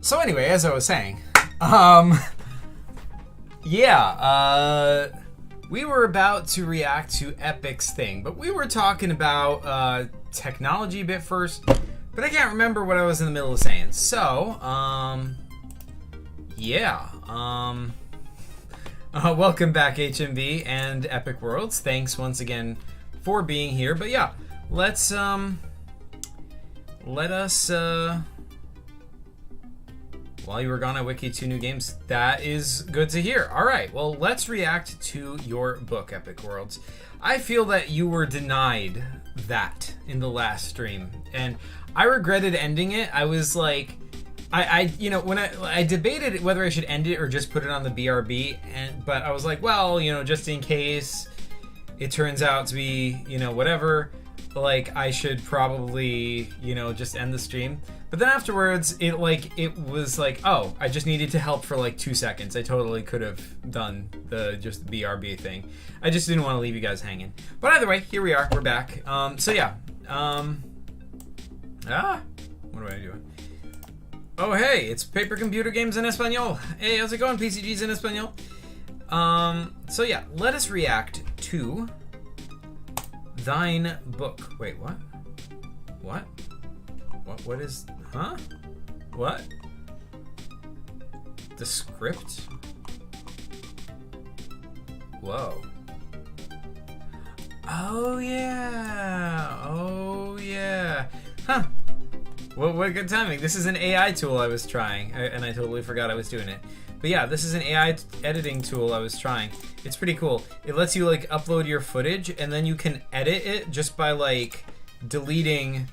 So anyway, as I was saying, we were about to react to Epic's thing, but we were talking about technology a bit first, but I can't remember what I was in the middle of saying. So, welcome back, HMV and Epic Worlds. Thanks once again for being here. But yeah, let us. While you were gone, I wiki 2 new games. That is good to hear. All right, well, let's react to your book, Epic Worlds. I feel that you were denied that in the last stream, and I regretted ending it. I was like, when I debated whether I should end it or just put it on the BRB, but I was like, well, just in case it turns out to be, whatever, like I should probably, just end the stream. But then afterwards, it was like, oh, I just needed to help for like 2 seconds. I totally could have done just the BRB thing. I just didn't want to leave you guys hanging. But either way, here we are. We're back. What am I doing? Oh, hey, it's Paper Computer Games en Español. Hey, how's it going, PCGs en Español? Let us react to thine book. Wait, what? What? What is... Huh? What? The script? Whoa. Oh, yeah. Oh, yeah. Huh. What good timing. This is an AI tool I was trying, and I totally forgot I was doing it. But yeah, this is an AI editing tool I was trying. It's pretty cool. It lets you, upload your footage, and then you can edit it just by, deleting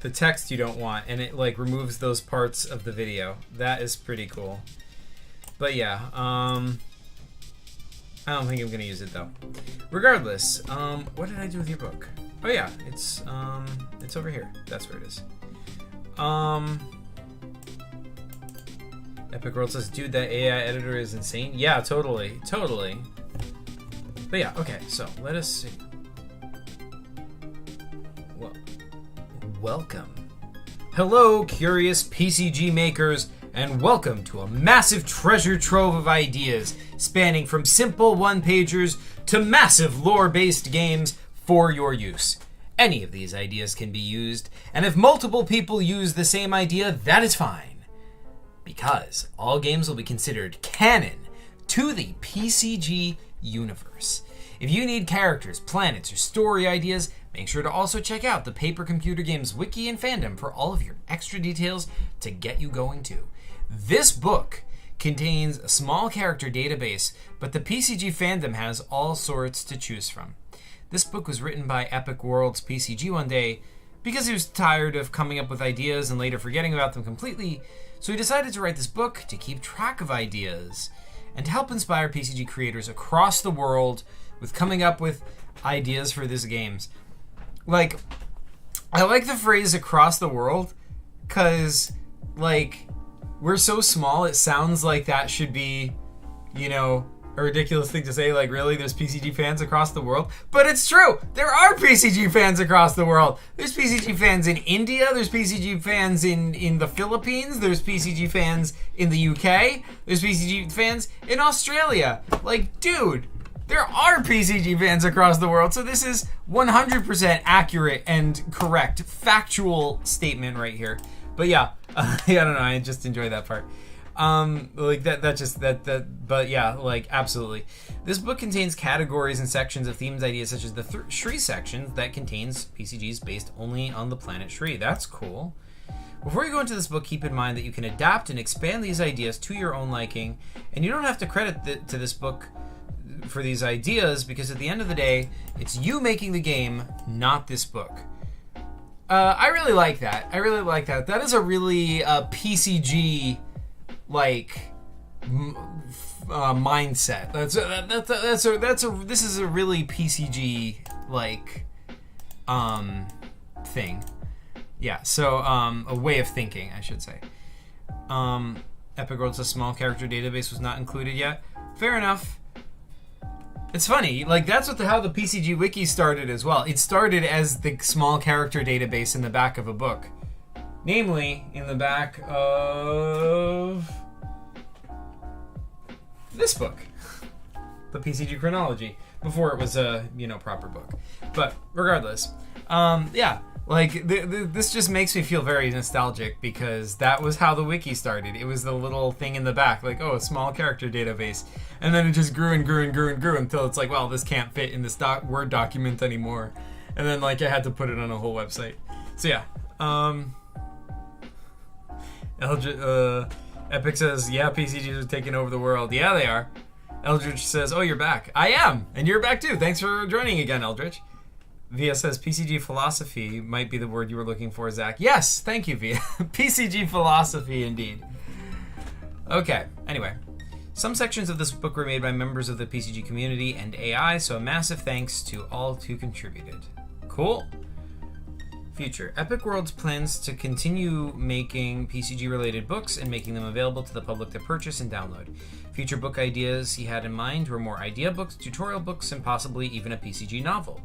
the text you don't want, and it removes those parts of the video. That is pretty cool. But yeah, I don't think I'm gonna use it though. Regardless, what did I do with your book? Oh yeah, it's over here. That's where it is. Epic World says, dude, that AI editor is insane. Yeah, totally. But yeah, okay, so let us see. Welcome. Hello, curious PCG makers, and welcome to a massive treasure trove of ideas spanning from simple one-pagers to massive lore-based games for your use. Any of these ideas can be used, and if multiple people use the same idea, that is fine, because all games will be considered canon to the PCG universe. If you need characters, planets, or story ideas, make sure to also check out the Paper Computer Games Wiki and fandom for all of your extra details to get you going too. This book contains a small character database, but the PCG fandom has all sorts to choose from. This book was written by Epic Worlds PCG one day because he was tired of coming up with ideas and later forgetting about them completely, so he decided to write this book to keep track of ideas and to help inspire PCG creators across the world with coming up with ideas for these games. I like the phrase across the world, because, we're so small, it sounds like that should be, a ridiculous thing to say, really, there's PCG fans across the world. But it's true! There are PCG fans across the world! There's PCG fans in India, there's PCG fans in the Philippines, there's PCG fans in the UK, there's PCG fans in Australia. Dude! There are PCG fans across the world, so this is 100% accurate and correct, factual statement right here. But yeah, I don't know, I just enjoy that part. But yeah, absolutely. This book contains categories and sections of themed ideas such as the Shri section that contains PCGs based only on the planet Shri. That's cool. Before you go into this book, keep in mind that you can adapt and expand these ideas to your own liking, and you don't have to credit to this book for these ideas, because at the end of the day, it's you making the game, not this book. I really like that. That is a really PCG mindset. This is a really PCG thing. Yeah. So a way of thinking, I should say. Epic Worlds' small character database was not included yet. Fair enough. It's funny, that's how the PCG Wiki started as well. It started as the small character database in the back of a book. Namely, in the back of this book, the PCG Chronology, before it was a proper book. But regardless, yeah, like this just makes me feel very nostalgic because that was how the wiki started. It was the little thing in the back, like, oh, a small character database, and then it just grew and grew and grew and grew until it's like, well, this can't fit in this Word document anymore, and then like I had to put it on a whole website. So yeah, Epic says, yeah, PCGs are taking over the world. Yeah, they are. Eldritch says, oh, you're back. I am, and you're back too. Thanks for joining again, Eldritch. Via says, PCG philosophy might be the word you were looking for, Zach. Yes, thank you, Via. PCG philosophy, indeed. Okay, anyway. Some sections of this book were made by members of the PCG community and AI, so a massive thanks to all who contributed. Cool. Future. Epic Worlds plans to continue making PCG-related books and making them available to the public to purchase and download. Future book ideas he had in mind were more idea books, tutorial books, and possibly even a PCG novel.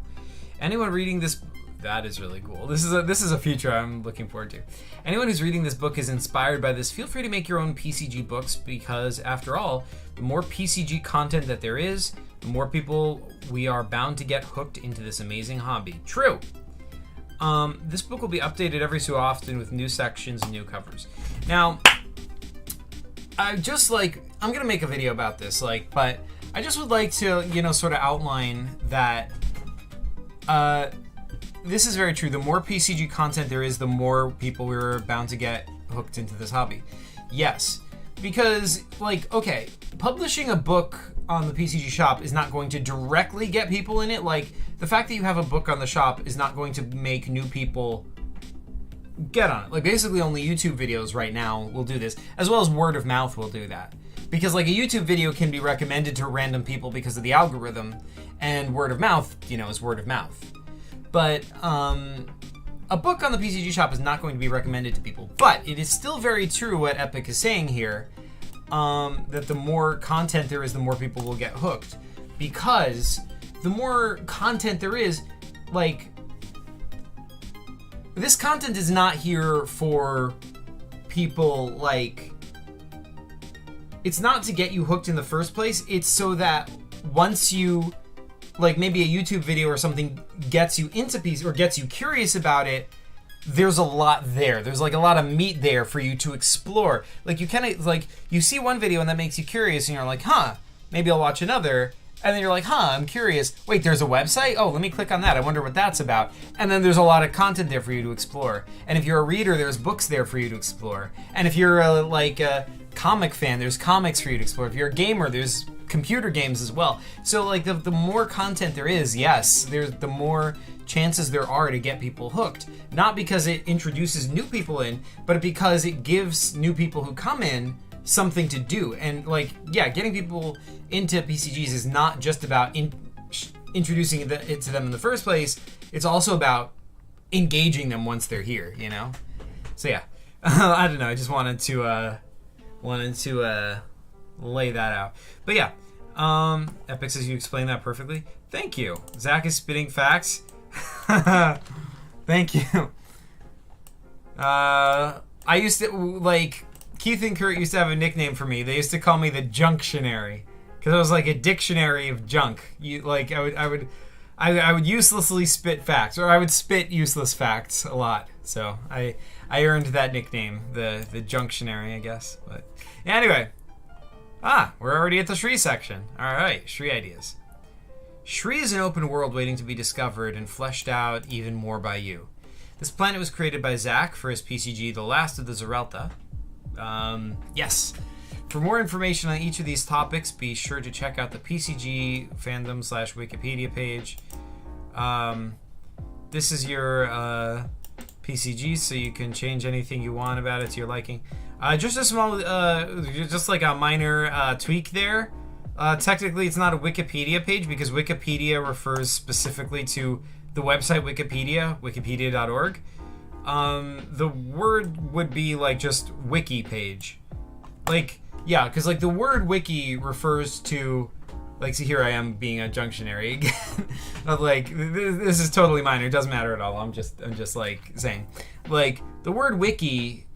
Anyone reading this... That is really cool. This is a future I'm looking forward to. Anyone who's reading this book is inspired by this. Feel free to make your own PCG books because, after all, the more PCG content that there is, the more people we are bound to get hooked into this amazing hobby. True. This book will be updated every so often with new sections and new covers. Now, I'm gonna make a video about this, but I just would like to, sort of outline that, this is very true. The more PCG content there is, the more people we're bound to get hooked into this hobby. Yes, because, okay, publishing a book on the PCG shop is not going to directly get people in it. Like, the fact that you have a book on the shop is not going to make new people get on it. Like, basically only YouTube videos right now will do this, as well as word of mouth will do that. Because, like, a YouTube video can be recommended to random people because of the algorithm, and word of mouth, is word of mouth. But, a book on the PCG shop is not going to be recommended to people. But it is still very true what Epic is saying here, that the more content there is, the more people will get hooked. Because the more content there is, this content is not here for people, it's not to get you hooked in the first place. It's so that once you, maybe a YouTube video or something gets you into PC or gets you curious about it, there's a lot there. There's a lot of meat there for you to explore. You kind of, you see one video and that makes you curious and you're like, huh, maybe I'll watch another. And then you're like, huh, I'm curious. Wait, there's a website? Oh, let me click on that. I wonder what that's about. And then there's a lot of content there for you to explore. And if you're a reader, there's books there for you to explore. And if you're a comic fan, there's comics for you to explore. If you're a gamer, there's computer games as well. So the more content there is, yes, the more chances there are to get people hooked. Not because it introduces new people in, but because it gives new people who come in something to do. And getting people into PCGs is not just about introducing it to them in the first place. It's also about engaging them once they're here, So yeah, I don't know. I just wanted to lay that out. But yeah, Epic says you explained that perfectly. Thank you. Zach is spitting facts. Thank you. I used to Keith and Kurt used to have a nickname for me. They used to call me the Junctionary because I was like a dictionary of junk. I would uselessly spit facts, or I would spit useless facts a lot. So I earned that nickname, the Junctionary, I guess. But yeah, anyway, we're already at the Shri section. All right, Shri ideas. Shri is an open world waiting to be discovered and fleshed out even more by you. This planet was created by Zach for his PCG, The Last of the Zerelta. Yes. For more information on each of these topics, be sure to check out the PCG fandom/Wikipedia page. This is your PCG, so you can change anything you want about it to your liking. Just a small, just like a minor tweak there. Technically, it's not a Wikipedia page because Wikipedia refers specifically to the website Wikipedia, wikipedia.org. The word would be just wiki page. Yeah, because the word wiki refers to Like, see, here I am being a junctionary again. Of like, this is totally minor. It doesn't matter at all. I'm just like saying, like, the word wiki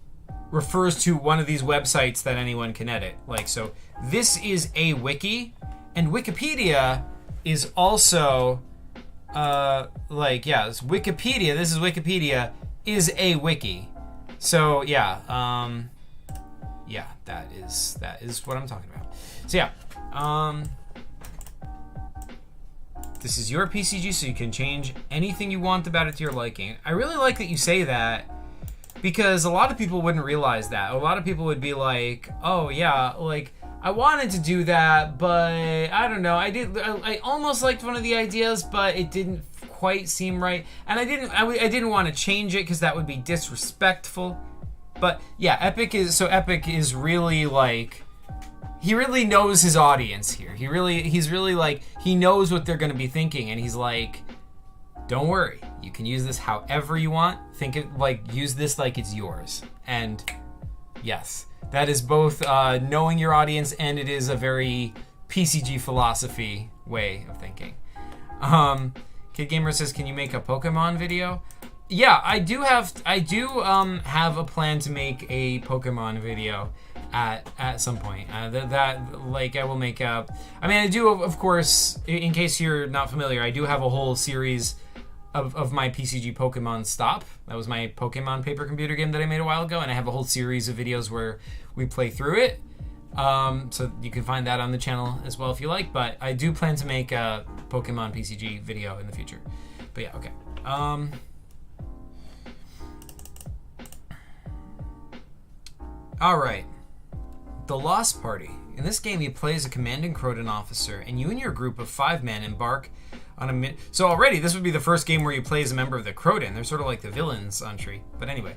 refers to one of these websites that anyone can edit. Like, so this is a wiki, and Wikipedia is also, like, yeah, it's Wikipedia. This is Wikipedia is a wiki. So yeah, yeah, that is what I'm talking about. So yeah, this is your PCG, so you can change anything you want about it to your liking. I really like that you say that, because a lot of people wouldn't realize that. A lot of people would be like, oh yeah, like, I wanted to do that, but I don't know. I almost liked one of the ideas, but it didn't quite seem right. And I didn't want to change it because that would be disrespectful. But yeah, Epic is really like, he really knows his audience here. He's really like, he knows what they're going to be thinking, and he's like, don't worry, you can use this however you want. Use this like it's yours. And yes, that is both knowing your audience, and it is a very PCG philosophy way of thinking. Kid Gamer says, can you make a Pokemon video? Yeah, I do have a plan to make a Pokemon video at some point. I will make up. I mean, I do, of course, in case you're not familiar, I do have a whole series of my PCG Pokemon Stop. That was my Pokemon paper computer game that I made a while ago, and I have a whole series of videos where we play through it. So you can find that on the channel as well if you like, but I do plan to make a Pokemon PCG video in the future. But yeah, okay. Alright. The Lost Party. In this game, you play as a commanding Croton officer, and you and your group of 5 men embark on a So already, this would be the first game where you play as a member of the Croton. They're sort of like the villains on Tree. But anyway.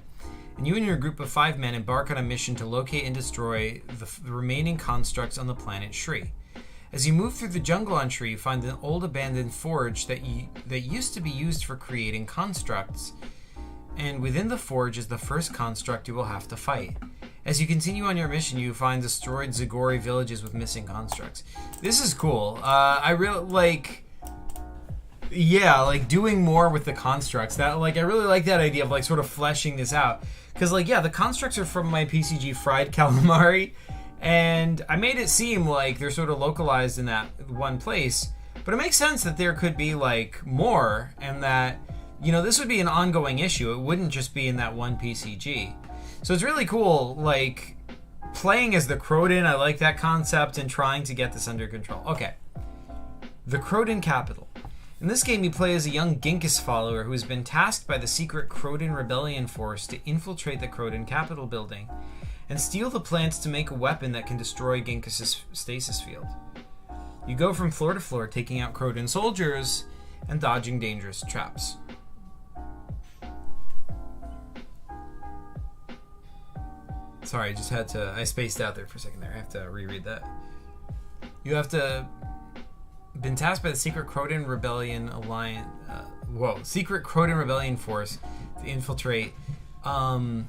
And you and your group of 5 men embark on a mission to locate and destroy the remaining constructs on the planet Shree. As you move through the jungle on Shree, you find an old abandoned forge that used to be used for creating constructs. And within the forge is the first construct you will have to fight. As you continue on your mission, you find destroyed Zagori villages with missing constructs. This is cool. I really like... Yeah, like doing more with the constructs. I really like that idea of like sort of fleshing this out. Because like, yeah, the constructs are from my PCG Fried Calamari, and I made it seem like they're sort of localized in that one place. But it makes sense that there could be like more, and that, you know, this would be an ongoing issue. It wouldn't just be in that one PCG. So it's really cool, like, playing as the Croton. I like that concept, and trying to get this under control. Okay. The Croton Capital. In this game, you play as a young Ginkis follower who has been tasked by the secret Croton Rebellion Force to infiltrate the Croton Capital building and steal the plants to make a weapon that can destroy Ginkis' stasis field. You go from floor to floor, taking out Croton soldiers and dodging dangerous traps. Sorry, I spaced out there for a second there. I have to reread that. You have to... Been tasked by the secret Croton Rebellion secret Croton Rebellion Force to infiltrate the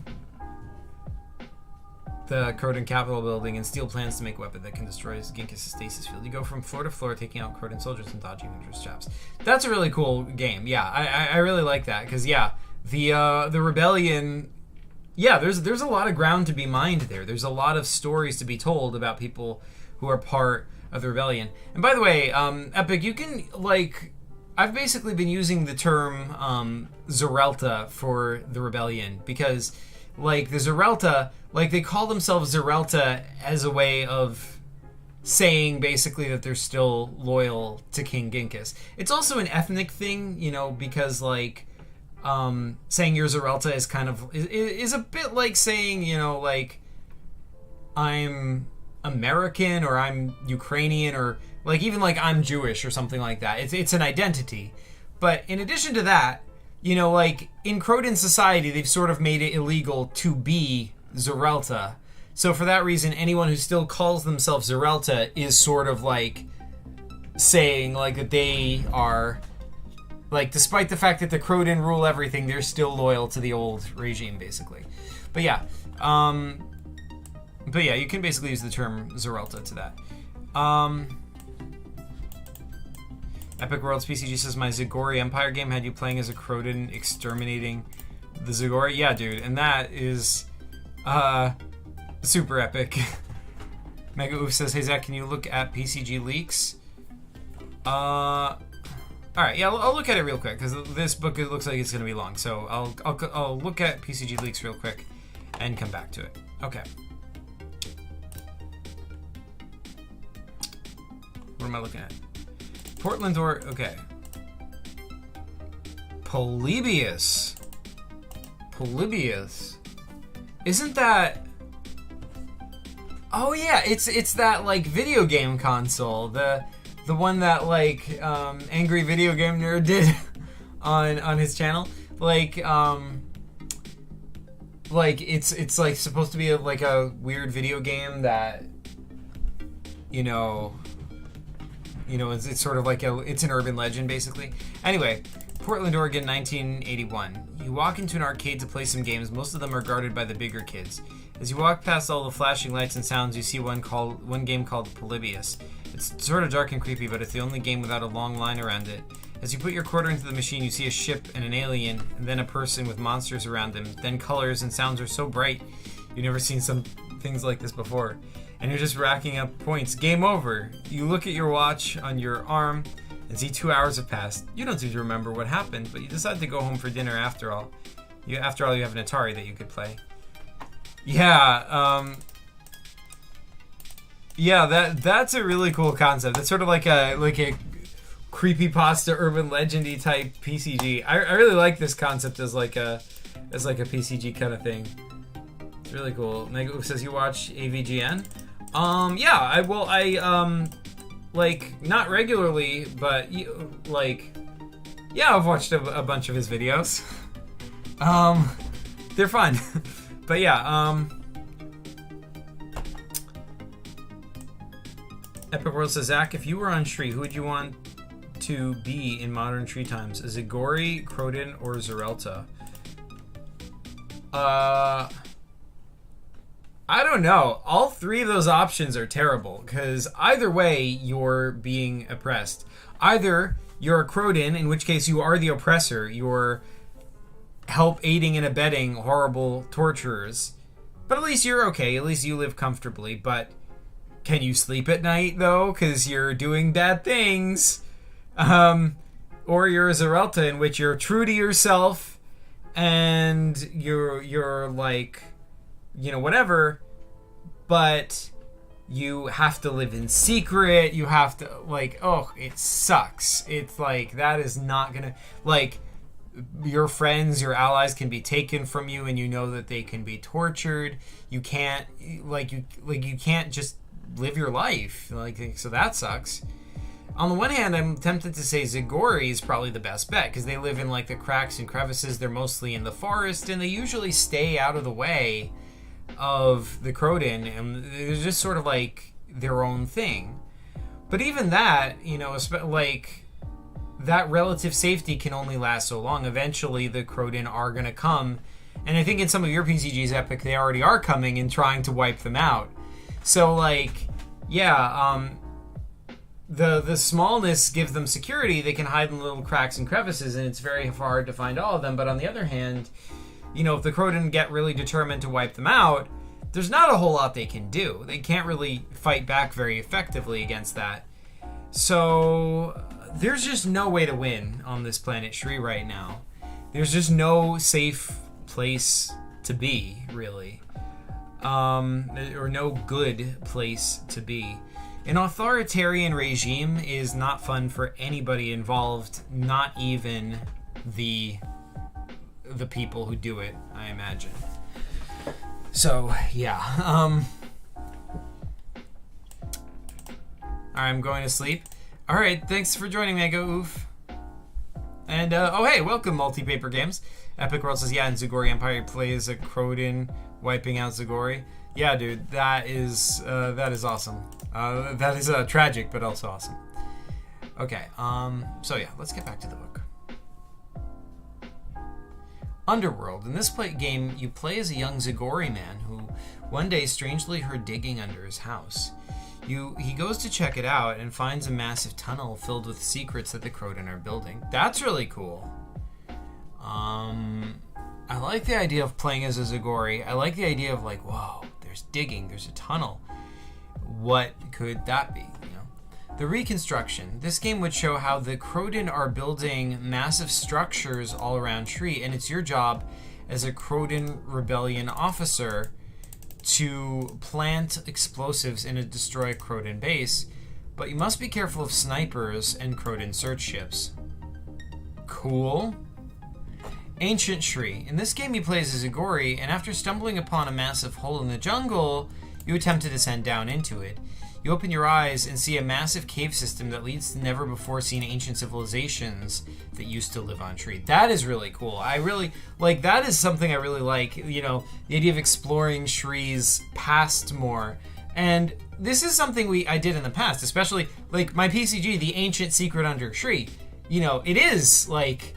Croton Capital building and steal plans to make a weapon that can destroy Ginkis' stasis field. You go from floor to floor, taking out Croton soldiers and dodging dangerous traps. That's a really cool game. Yeah, I really like that, because yeah, the rebellion. Yeah, there's a lot of ground to be mined there. There's a lot of stories to be told about people who are part of the rebellion. And by the way, Epic, you can, like, I've basically been using the term Zerelta for the rebellion, because, like, the Zerelta, like, they call themselves Zerelta as a way of saying basically that they're still loyal to King Ginkis. It's also an ethnic thing, you know, because, like, saying you're Zerelta is kind of is a bit like saying, you know, like, I'm American, or I'm Ukrainian, or like even like I'm Jewish or something like that. It's an identity. But in addition to that, you know, like in Croton society, they've sort of made it illegal to be Zerelta. So for that reason, anyone who still calls themselves Zerelta is sort of like saying like that they are, like, despite the fact that the Croton rule everything, they're still loyal to the old regime, basically. But yeah, you can basically use the term Zerelta to that. Epic Worlds PCG says, my Zagori Empire game had you playing as a Croden exterminating the Zagori. Yeah, dude, and that is super epic. Mega Oof says, hey Zach, can you look at PCG leaks? Alright, yeah, I'll look at it real quick, because this book, it looks like it's going to be long. So I'll look at PCG leaks real quick and come back to it. Okay. What am I looking at? Portland or... Okay. Polybius. Isn't that... Oh yeah, it's that like video game console, the one that like Angry Video Game Nerd did on his channel. Like it's like supposed to be like a weird video game that it's sort of like it's an urban legend basically. Anyway, Portland, Oregon, 1981. You walk into an arcade to play some games. Most of them are guarded by the bigger kids. As you walk past all the flashing lights and sounds, you see one game called Polybius. It's sort of dark and creepy, but it's the only game without a long line around it. As you put your quarter into the machine, you see a ship and an alien, and then a person with monsters around them. Then colors and sounds are so bright, you've never seen some things like this before. And you're just racking up points. Game over. You look at your watch on your arm and see 2 hours have passed. You don't seem to remember what happened, but you decide to go home for dinner after all. After all, you have an Atari that you could play. Yeah, that's a really cool concept. It's sort of like a creepypasta urban legendy type PCG. I really like this concept as like a PCG kind of thing. It's really cool. Mega Oof says you watch AVGN. Yeah, I like not regularly, but yeah, I've watched a bunch of his videos. They're fun. But yeah, Epic World says, Zach, if you were on Shri, who would you want to be in modern Shri times? Zagori, Croden, or Zerelta? I don't know. All three of those options are terrible, because either way, you're being oppressed. Either you're a Croden, in which case you are the oppressor. You're aiding and abetting horrible torturers. But at least you're okay. At least you live comfortably. But can you sleep at night, though? Because you're doing bad things. Or you're a Zerelta, in which you're true to yourself, and you're like, whatever, but you have to live in secret. You have to, it sucks. It's like, that is not gonna, your friends, your allies can be taken from you, and you know that they can be tortured. You can't, you can't just live your life. So that sucks. On the one hand, I'm tempted to say Zagori is probably the best bet, because they live in, the cracks and crevices. They're mostly in the forest, and they usually stay out of the way of the Croden, and they're just sort of their own thing. But even that, that relative safety can only last so long. Eventually, the Croden are going to come, and I think in some of your PCGs, Epic, they already are coming and trying to wipe them out. So, the smallness gives them security. They can hide in little cracks and crevices, and it's very hard to find all of them. But on the other hand, if the Croden get really determined to wipe them out, there's not a whole lot they can do. They can't really fight back very effectively against that. So there's just no way to win on this planet Shri right now. There's just no safe place to be, really. Or no good place to be. An authoritarian regime is not fun for anybody involved, not even the people who do it, I imagine. So, yeah. I'm going to sleep. Alright, thanks for joining Mega Oof. And, hey, welcome, Multi-Paper Games. Epic World says, yeah, in Zagori Empire plays a Croden wiping out Zagori. Yeah, dude, that is awesome. That is tragic, but also awesome. Okay, so yeah, let's get back to the book. Underworld. In this game, you play as a young Zagori man who one day strangely heard digging under his house. He goes to check it out and finds a massive tunnel filled with secrets that the Kroden are building. That's really cool. I like the idea of playing as a Zagori. I like the idea of like, whoa, there's digging, there's a tunnel. What could that be? You know, the reconstruction. This game would show how the Kroden are building massive structures all around Tree, and it's your job as a Kroden rebellion officer to plant explosives in a destroyed Kroden base, but you must be careful of snipers and Kroden search ships. Cool. Ancient Shri. In this game you play as a Zagori, and after stumbling upon a massive hole in the jungle, you attempt to descend down into it. You open your eyes and see a massive cave system that leads to never before seen ancient civilizations that used to live on Tree. That is really cool. I really, like, that is something I really like, you know, the idea of exploring Shri's past more. And this is something I did in the past, especially, like, my PCG, The Ancient Secret Under Shri. You know, it is, like,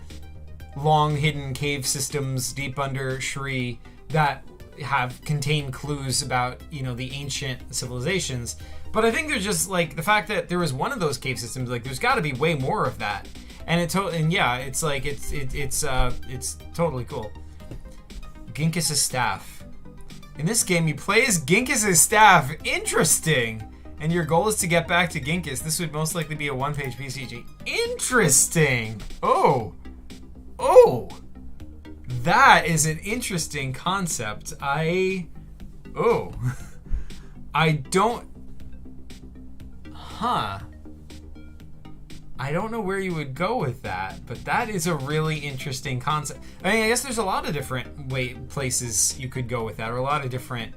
long hidden cave systems deep under Shri that contain clues about, you know, the ancient civilizations. But I think there's just like the fact that there was one of those cave systems, like there's got to be way more of that. And it's like it's totally cool. Ginkis' staff. In this game you play as Ginkis' staff. Interesting. And your goal is to get back to Ginkis. This would most likely be a one-page PCG. Interesting. Oh, that is an interesting concept. I don't know where you would go with that, but that is a really interesting concept. I mean, I guess there's a lot of different places you could go with that, or a lot of different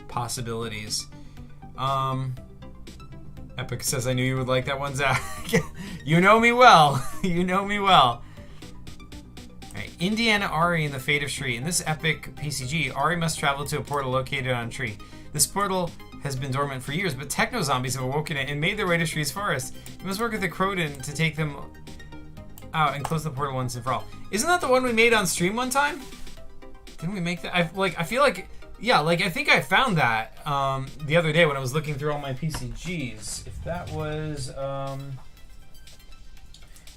possibilities. Epic says, I knew you would like that one, Zach. You know me well. You know me well. Indiana Ari and the Fate of Shri. In this epic PCG, Ari must travel to a portal located on Tree. This portal has been dormant for years, but techno-zombies have awoken it and made their way to Shri's forest. You must work with the Kroden to take them out and close the portal once and for all. Isn't that the one we made on stream one time? Didn't we make that? I feel like, yeah, like I think I found that the other day when I was looking through all my PCGs. If that was,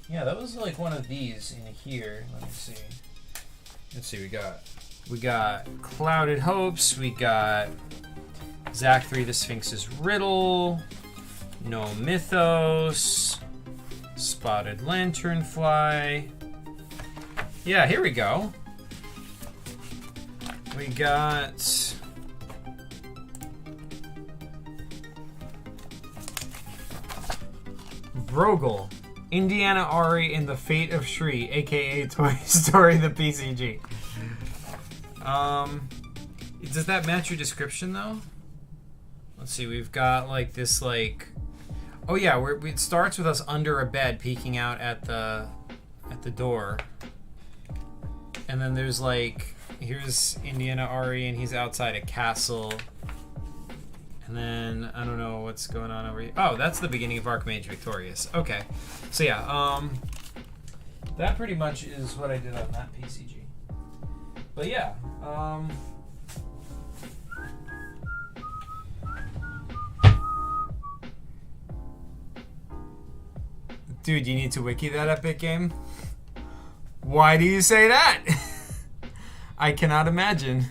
yeah, that was like one of these in here. Let me see. Let's see. We got Clouded Hopes. We got Zach 3, the Sphinx's Riddle. No Mythos. Spotted Lanternfly. Yeah, here we go. We got Brogel. Indiana Ari and the Fate of Shri, aka Toy Story the PCG. Does that match your description though? Let's see, we've got like this like, oh yeah, it starts with us under a bed peeking out at the door, and then there's like, here's Indiana Ari and he's outside a castle. And then, I don't know what's going on over here. Oh, that's the beginning of Archmage Victorious. Okay. So yeah, that pretty much is what I did on that PCG. But yeah, dude, you need to wiki that epic game? Why do you say that? I cannot imagine.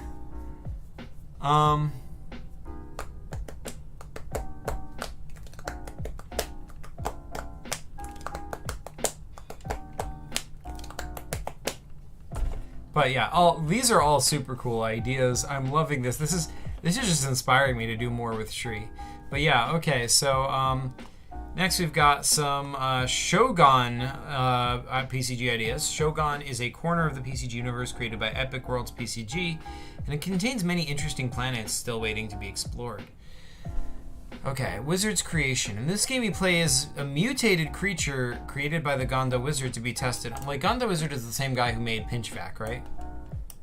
But yeah, these are all super cool ideas. I'm loving this. This is just inspiring me to do more with Shri. But yeah, okay. So next we've got some Shogun PCG ideas. Shogun is a corner of the PCG universe created by Epic Worlds PCG, and it contains many interesting planets still waiting to be explored. Okay, Wizard's Creation. In this game you play as a mutated creature created by the Gonda Wizard to be tested. Like, Gonda Wizard is the same guy who made Pinchvac, right?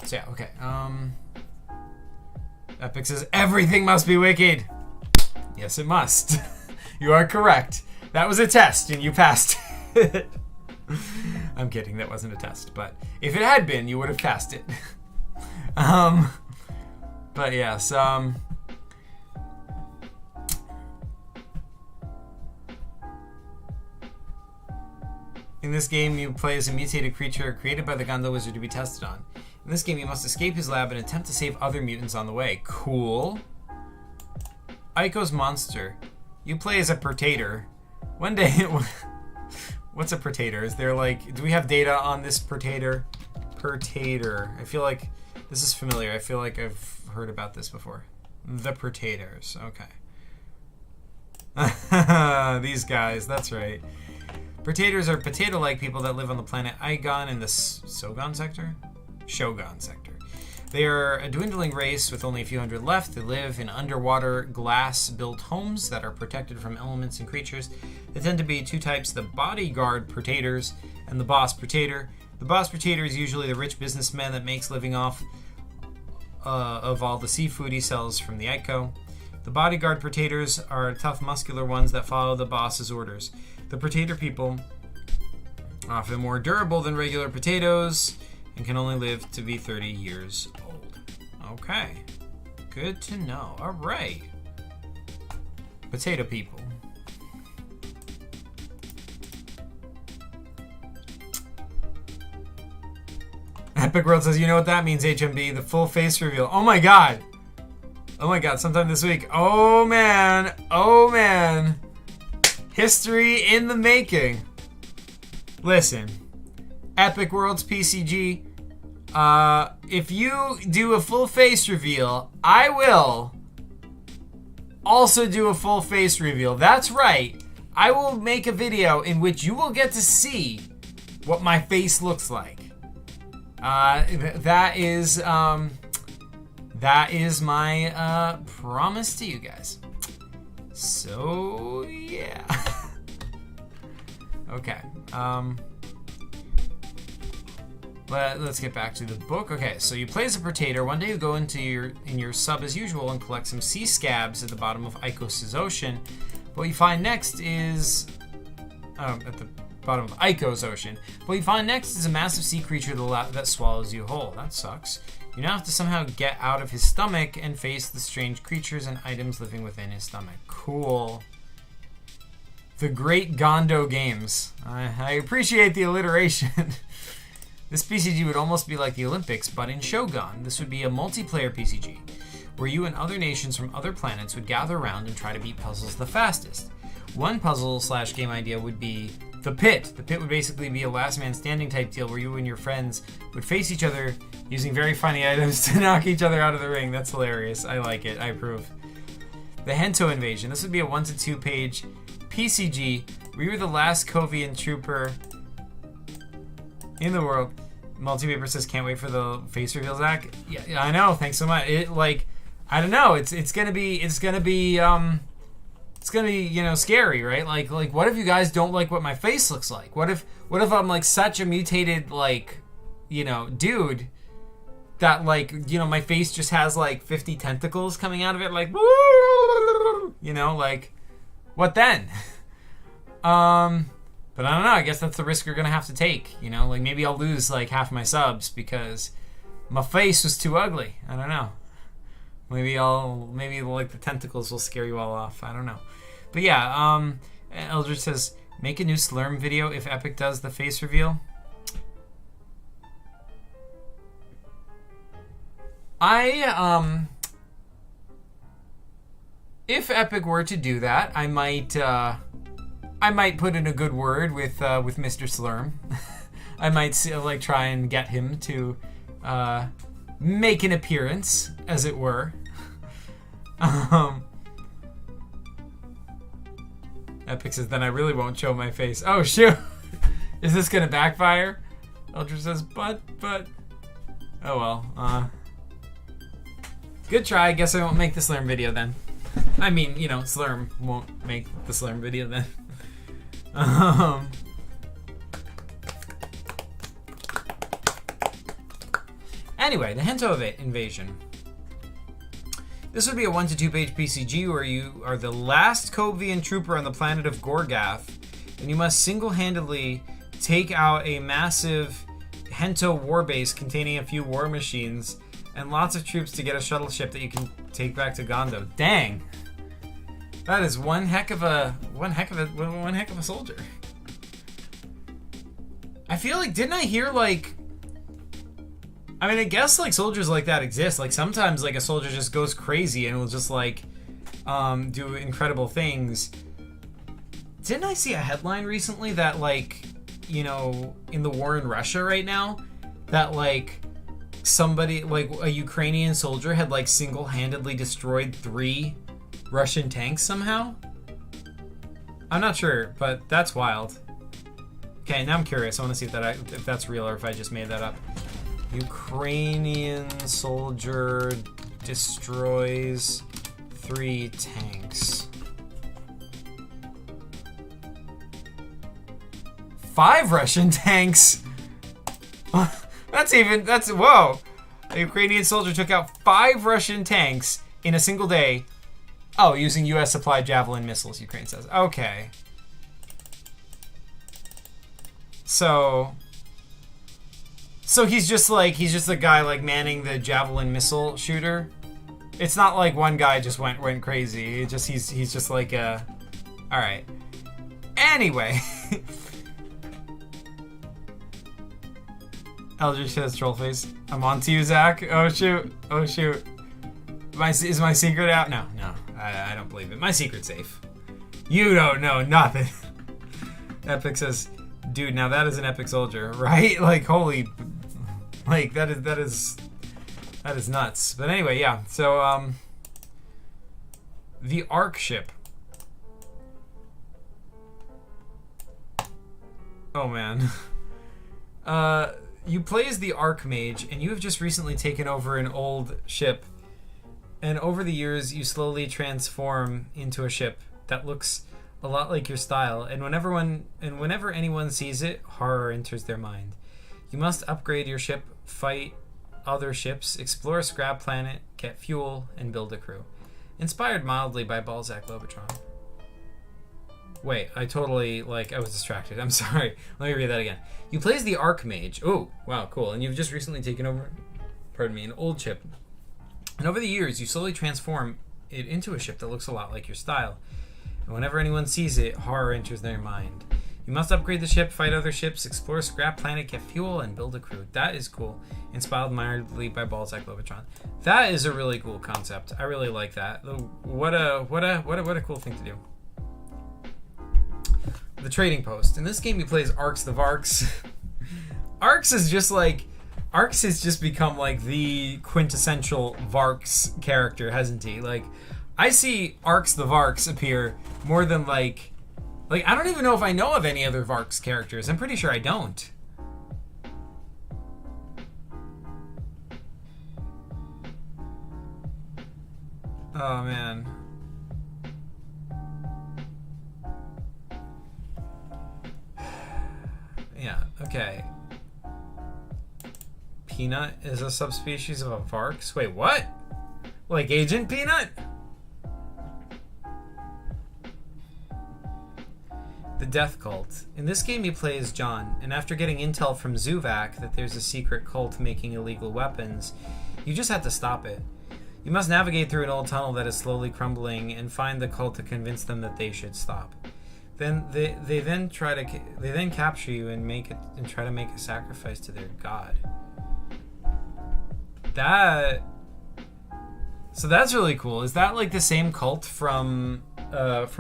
So yeah, okay. Epic says, everything must be wicked. Yes, it must. You are correct. That was a test and you passed it. I'm kidding, that wasn't a test. But if it had been, you would have passed it. But yes, In this game, you play as a mutated creature created by the Gondo wizard to be tested on. In this game, you must escape his lab and attempt to save other mutants on the way. Cool. Aiko's monster. You play as a Pertator. One day... What's a Pertator? Is there like... Do we have data on this Pertator? Pertator. I feel like this is familiar. I feel like I've heard about this before. The Pertators. Okay. These guys. That's right. Pertators are potato-like people that live on the planet Igon in the Shogun sector? Shogun sector. They are a dwindling race with only a few hundred left. They live in underwater glass-built homes that are protected from elements and creatures. They tend to be two types, the bodyguard Pertators and the boss Pertator. The boss Pertator is usually the rich businessman that makes living off of all the seafood he sells from the Ico. The bodyguard Pertators are tough, muscular ones that follow the boss's orders. The Pertator people are often more durable than regular potatoes and can only live to be 30 years old. Okay. Good to know. All right. Potato people. Epic World says, you know what that means, HMB? The full face reveal. Oh my god. Oh my god, sometime this week. Oh man. Oh man. History in the making. Listen. Epic Worlds PCG. If you do a full face reveal, I will also do a full face reveal. That's right. I will make a video in which you will get to see what my face looks like. That is my promise to you guys. So yeah. Okay. But let's get back to the book. Okay, so you play as a Pertator. One day you go into your sub as usual and collect some sea scabs at the bottom of Icos' ocean. What you find next is at the bottom of Icos ocean. What you find next is a massive sea creature that swallows you whole. That sucks. You now have to somehow get out of his stomach and face the strange creatures and items living within his stomach. Cool. The Great Gondo Games. I appreciate the alliteration. This PCG would almost be like the Olympics, but in Shogun. This would be a multiplayer PCG, where you and other nations from other planets would gather around and try to beat puzzles the fastest. One puzzle/game idea would be the pit. The pit would basically be a last man standing type deal where you and your friends would face each other using very funny items to knock each other out of the ring. That's hilarious. I like it. I approve. The Hento Invasion. This would be a 1 to 2 page PCG where you were the last Kovian trooper in the world. Multipaper says, can't wait for the face reveal, Zach. Yeah, I know. Thanks so much. I don't know. It's gonna be scary, right? Like what if you guys don't like what my face looks like? What if I'm like such a mutated dude that my face just has like 50 tentacles coming out of it, like what then? But I don't know. I guess that's the risk you're gonna have to take. Maybe I'll lose like half my subs because my face was too ugly. I don't know. Maybe the tentacles will scare you all off. I don't know. But yeah, Eldridge says, make a new Slurm video if Epic does the face reveal. If Epic were to do that, I might put in a good word with Mr. Slurm. I might try and get him to make an appearance, as it were. Epic says, then I really won't show my face. Oh, shoot. Is this going to backfire? Ultra says, but. Oh, well. Good try. I guess I won't make the Slurm video then. I mean, Slurm won't make the Slurm video then. Anyway, the Hento Invasion. This would be a 1 to 2 page PCG where you are the last Kovian trooper on the planet of Gorgath, and you must single-handedly take out a massive Hento warbase containing a few war machines and lots of troops to get a shuttle ship that you can take back to Gondo. Dang, that is one heck of a soldier. I feel like, didn't I hear like, I mean, I guess like soldiers like that exist. Like sometimes like a soldier just goes crazy and will just like do incredible things. Didn't I see a headline recently that like, you know, in the war in Russia right now, that like somebody, like a Ukrainian soldier had like single-handedly destroyed 3 Russian tanks somehow? I'm not sure, but that's wild. Okay, now I'm curious. I want to see if that's real or if I just made that up. Ukrainian soldier destroys 3 tanks. 5 Russian tanks. That's whoa. A Ukrainian soldier took out 5 Russian tanks in a single day. Oh, using US supplied Javelin missiles, Ukraine says. Okay. So he's just a guy like manning the Javelin missile shooter. It's not like one guy just went crazy. He's just like a, all right. Anyway. Eldridge says troll face. I'm on to you, Zach. Oh shoot. Oh shoot. Is my secret out? No. I don't believe it. My secret's safe. You don't know nothing. Epic says, dude, now that is an epic soldier, right? Like, holy, like that is nuts. But anyway, yeah. So the Ark ship. Oh man. You play as the Archmage, and you have just recently taken over an old ship. And over the years, you slowly transform into a ship that looks a lot like your style. And whenever anyone sees it, horror enters their mind. You must upgrade your ship, fight other ships, explore a scrap planet, get fuel, and build a crew. Inspired mildly by Balzac Lobotron. Wait, I was distracted. I'm sorry. Let me read that again. You play as the Archmage. Oh, wow, cool. And you've just recently taken over, an old ship. And over the years, you slowly transform it into a ship that looks a lot like your style. And whenever anyone sees it, horror enters their mind. You must upgrade the ship, fight other ships, explore a scrap planet, get fuel, and build a crew. That is cool. Inspired mildly by Balzac Lobotron. That is a really cool concept. I really like that. What a cool thing to do. The trading post. In this game, he plays Arx the Varks. Arx has just become like the quintessential Varks character, hasn't he? Like, I see Arx the Varks appear more than like I don't even know if I know of any other Varks characters. I'm pretty sure I don't. Oh man. Yeah, okay. Peanut is a subspecies of a Varks? Wait, what? Like Agent Peanut? The Death Cult. In this game you play as John, and after getting intel from Zuvak that there's a secret cult making illegal weapons, you just have to stop it. You must navigate through an old tunnel that is slowly crumbling and find the cult to convince them that they should stop. Then they then capture you and try to make a sacrifice to their god. So that's really cool. Is that like the same cult from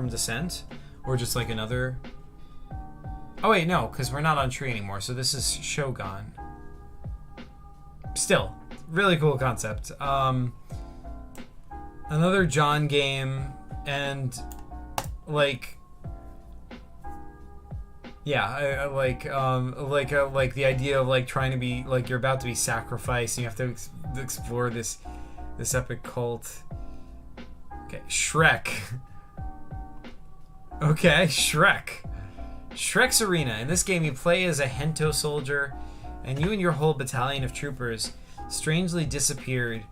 Descent, or just like another? Oh wait, no, because we're not on Tree anymore. So this is Shogun. Still, really cool concept. Another John game, and like. Yeah, I like the idea of like trying to be like you're about to be sacrificed and you have to explore this epic cult. Okay, Shrek. Okay, Shrek's Arena. In this game, you play as a Hento soldier, and you and your whole battalion of troopers strangely disappeared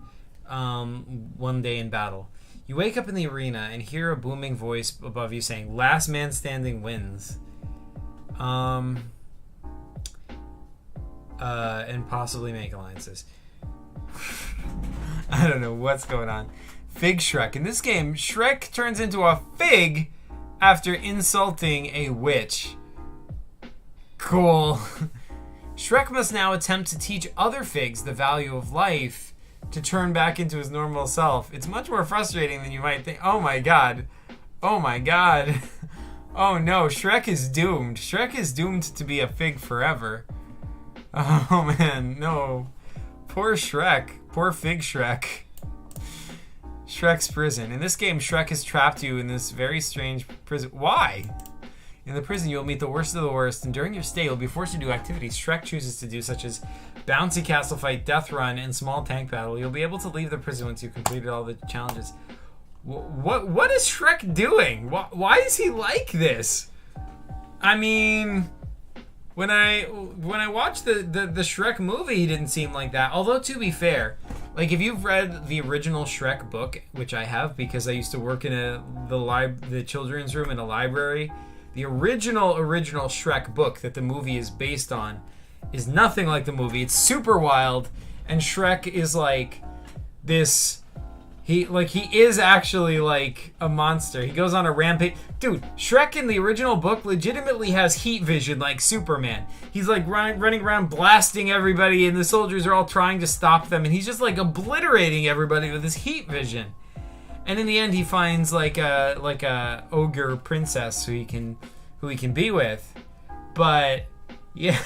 one day in battle. You wake up in the arena and hear a booming voice above you saying, "Last man standing wins." And possibly make alliances. I don't know what's going on. Fig Shrek. In this game, Shrek turns into a fig after insulting a witch. Cool. Shrek must now attempt to teach other figs the value of life to turn back into his normal self. It's much more frustrating than you might think. Oh my god. Oh my god. Oh no, Shrek is doomed. Shrek is doomed to be a fig forever. Oh man, no. Poor Shrek. Poor fig Shrek. Shrek's prison. In this game, Shrek has trapped you in this very strange prison. Why? In the prison, you'll meet the worst of the worst, and during your stay, you'll be forced to do activities Shrek chooses to do, such as bouncy castle fight, death run, and small tank battle. You'll be able to leave the prison once you've completed all the challenges. What is Shrek doing? Why is he like this? I mean, when I watched the Shrek movie, he didn't seem like that. Although, to be fair, like if you've read the original Shrek book, which I have because I used to work in the children's room in a library, the original Shrek book that the movie is based on is nothing like the movie. It's super wild, and Shrek is like this. He is actually like a monster. He goes on a rampage. Dude, Shrek in the original book legitimately has heat vision like Superman. He's like running around blasting everybody, and the soldiers are all trying to stop them, and he's just like obliterating everybody with his heat vision. And in the end, he finds like a ogre princess who he can be with. But yeah,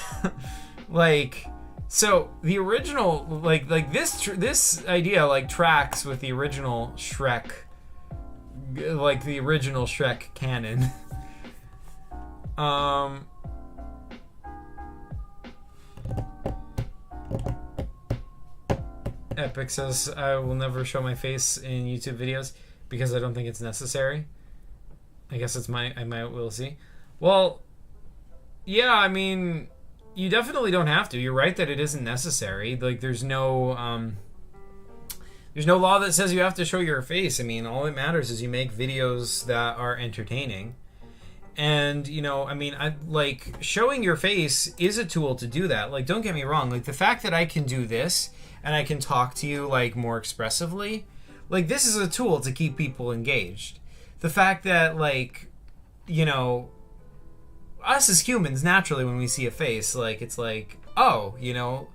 like. So the original, like this idea like tracks with the original Shrek, like the original Shrek canon. Epic says, I will never show my face in YouTube videos because I don't think it's necessary. I guess it's we'll see. Well, yeah, I mean, you definitely don't have to. You're right that it isn't necessary. Like, there's no law that says you have to show your face. I mean, all that matters is you make videos that are entertaining. And, you know, I mean, like, showing your face is a tool to do that. Like, don't get me wrong. Like, the fact that I can do this and I can talk to you, like, more expressively, like, this is a tool to keep people engaged. The fact that, like, you know, us as humans, naturally, when we see a face, like, it's like, oh, you know,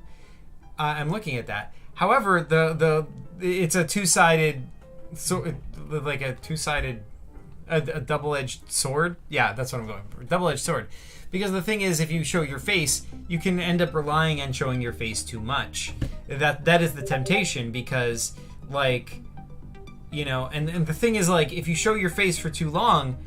I'm looking at that. However, it's a two-sided, like a two-sided, a double-edged sword. Yeah, that's what I'm going for. Double-edged sword. Because the thing is, if you show your face, you can end up relying on showing your face too much. That is the temptation, because, like, you know, and the thing is, like, if you show your face for too long,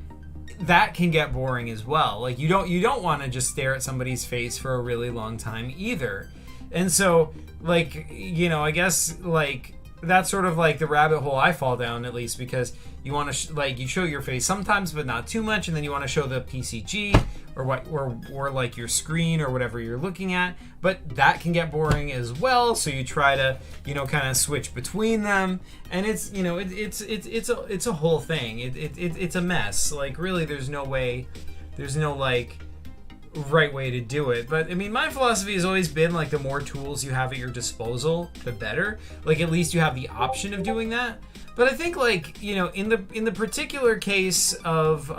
that can get boring as well. Like, you don't want to just stare at somebody's face for a really long time either. And so, like, you know, I guess, like, that's sort of like the rabbit hole I fall down, at least, because you want to like, you show your face sometimes but not too much, and then you want to show the PCG or like your screen or whatever you're looking at, but that can get boring as well, so you try to, you know, kind of switch between them, and it's, you know, it's a whole thing. It's a mess. Like, really, there's no like right way to do it. But I mean, my philosophy has always been, like, the more tools you have at your disposal, the better. Like, at least you have the option of doing that. But I think, like, you know, in the particular case of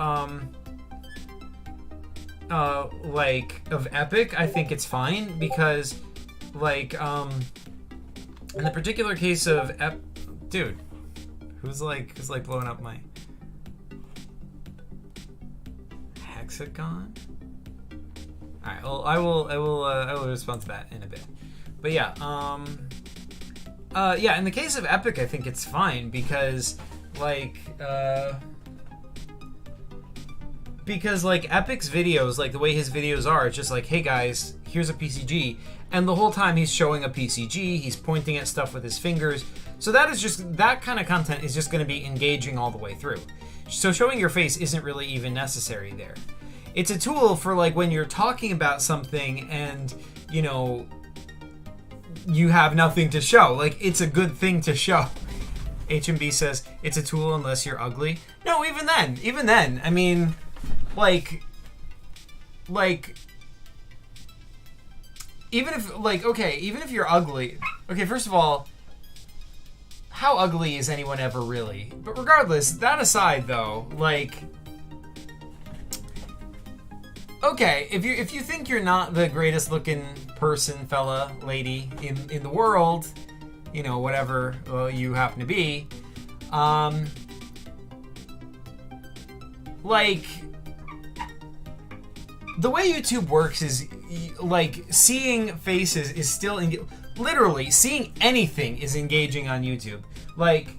like of Epic, I think it's fine, because, like, in the particular case of dude, who's blowing up my hexagon? All right, well, I will respond to that in a bit. But yeah, yeah, in the case of Epic, I think it's fine, because, like, Epic's videos, like, the way his videos are, it's just like, hey guys, here's a PCG, and the whole time he's showing a PCG, he's pointing at stuff with his fingers. So that kind of content is just going to be engaging all the way through. So showing your face isn't really even necessary there. It's a tool for, like, when you're talking about something and, you know, you have nothing to show. Like, it's a good thing to show. HMB says, it's a tool unless you're ugly. No, even then, I mean, like, even if you're ugly, okay, first of all, how ugly is anyone ever really? But regardless, that aside, though, like, Okay, if you think you're not the greatest looking person, fella, lady in the world, you know, whatever you happen to be, like, the way YouTube works is, like, seeing faces is still, literally, seeing anything is engaging on YouTube. Like,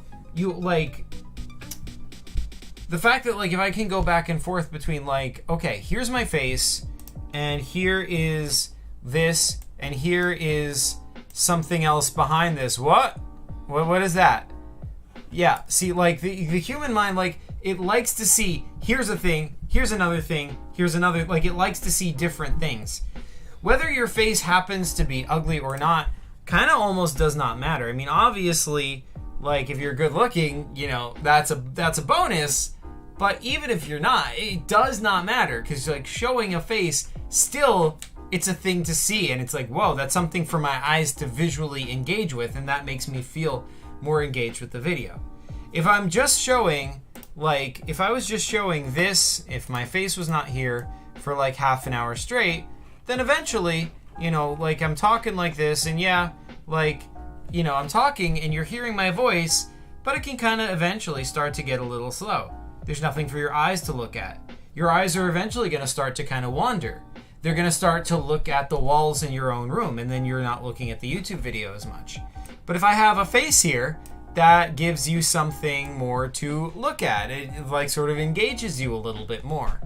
the fact that, like, if I can go back and forth between, like, okay, here's my face, and here is this, and here is something else behind this. What is that? Yeah, see, like, the human mind, like, it likes to see, here's a thing, here's another thing, here's another, like, it likes to see different things. Whether your face happens to be ugly or not, kind of almost does not matter. I mean, obviously, like, if you're good looking, you know, that's a bonus. But even if you're not, it does not matter, because, like, showing a face, still, it's a thing to see, and it's like, whoa, that's something for my eyes to visually engage with, and that makes me feel more engaged with the video. If I'm just showing, like, if I was just showing this, if my face was not here for, like, half an hour straight, then eventually, you know, like, I'm talking like this, and yeah, like, you know, I'm talking, and you're hearing my voice, but it can kind of eventually start to get a little slow. There's nothing for your eyes to look at. Your eyes are eventually going to start to kind of wander. They're going to start to look at the walls in your own room, and then you're not looking at the YouTube video as much. But if I have a face here, that gives you something more to look at. It, like, sort of engages you a little bit more.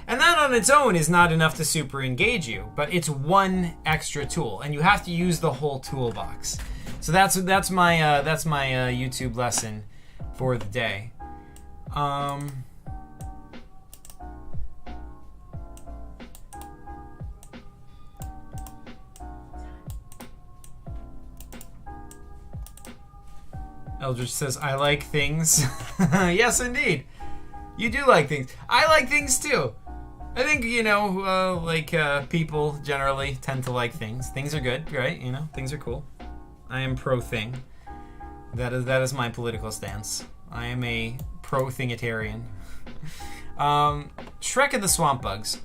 And that on its own is not enough to super engage you, but it's one extra tool, and you have to use the whole toolbox. So that's my YouTube lesson for the day. Eldridge says, I like things. Yes, indeed. You do like things. I like things too. I think, you know, people generally tend to like things. Things are good, right? You know, things are cool. I am pro-thing. That is my political stance. I am a pro-thingitarian. Shrek and the Swamp Bugs.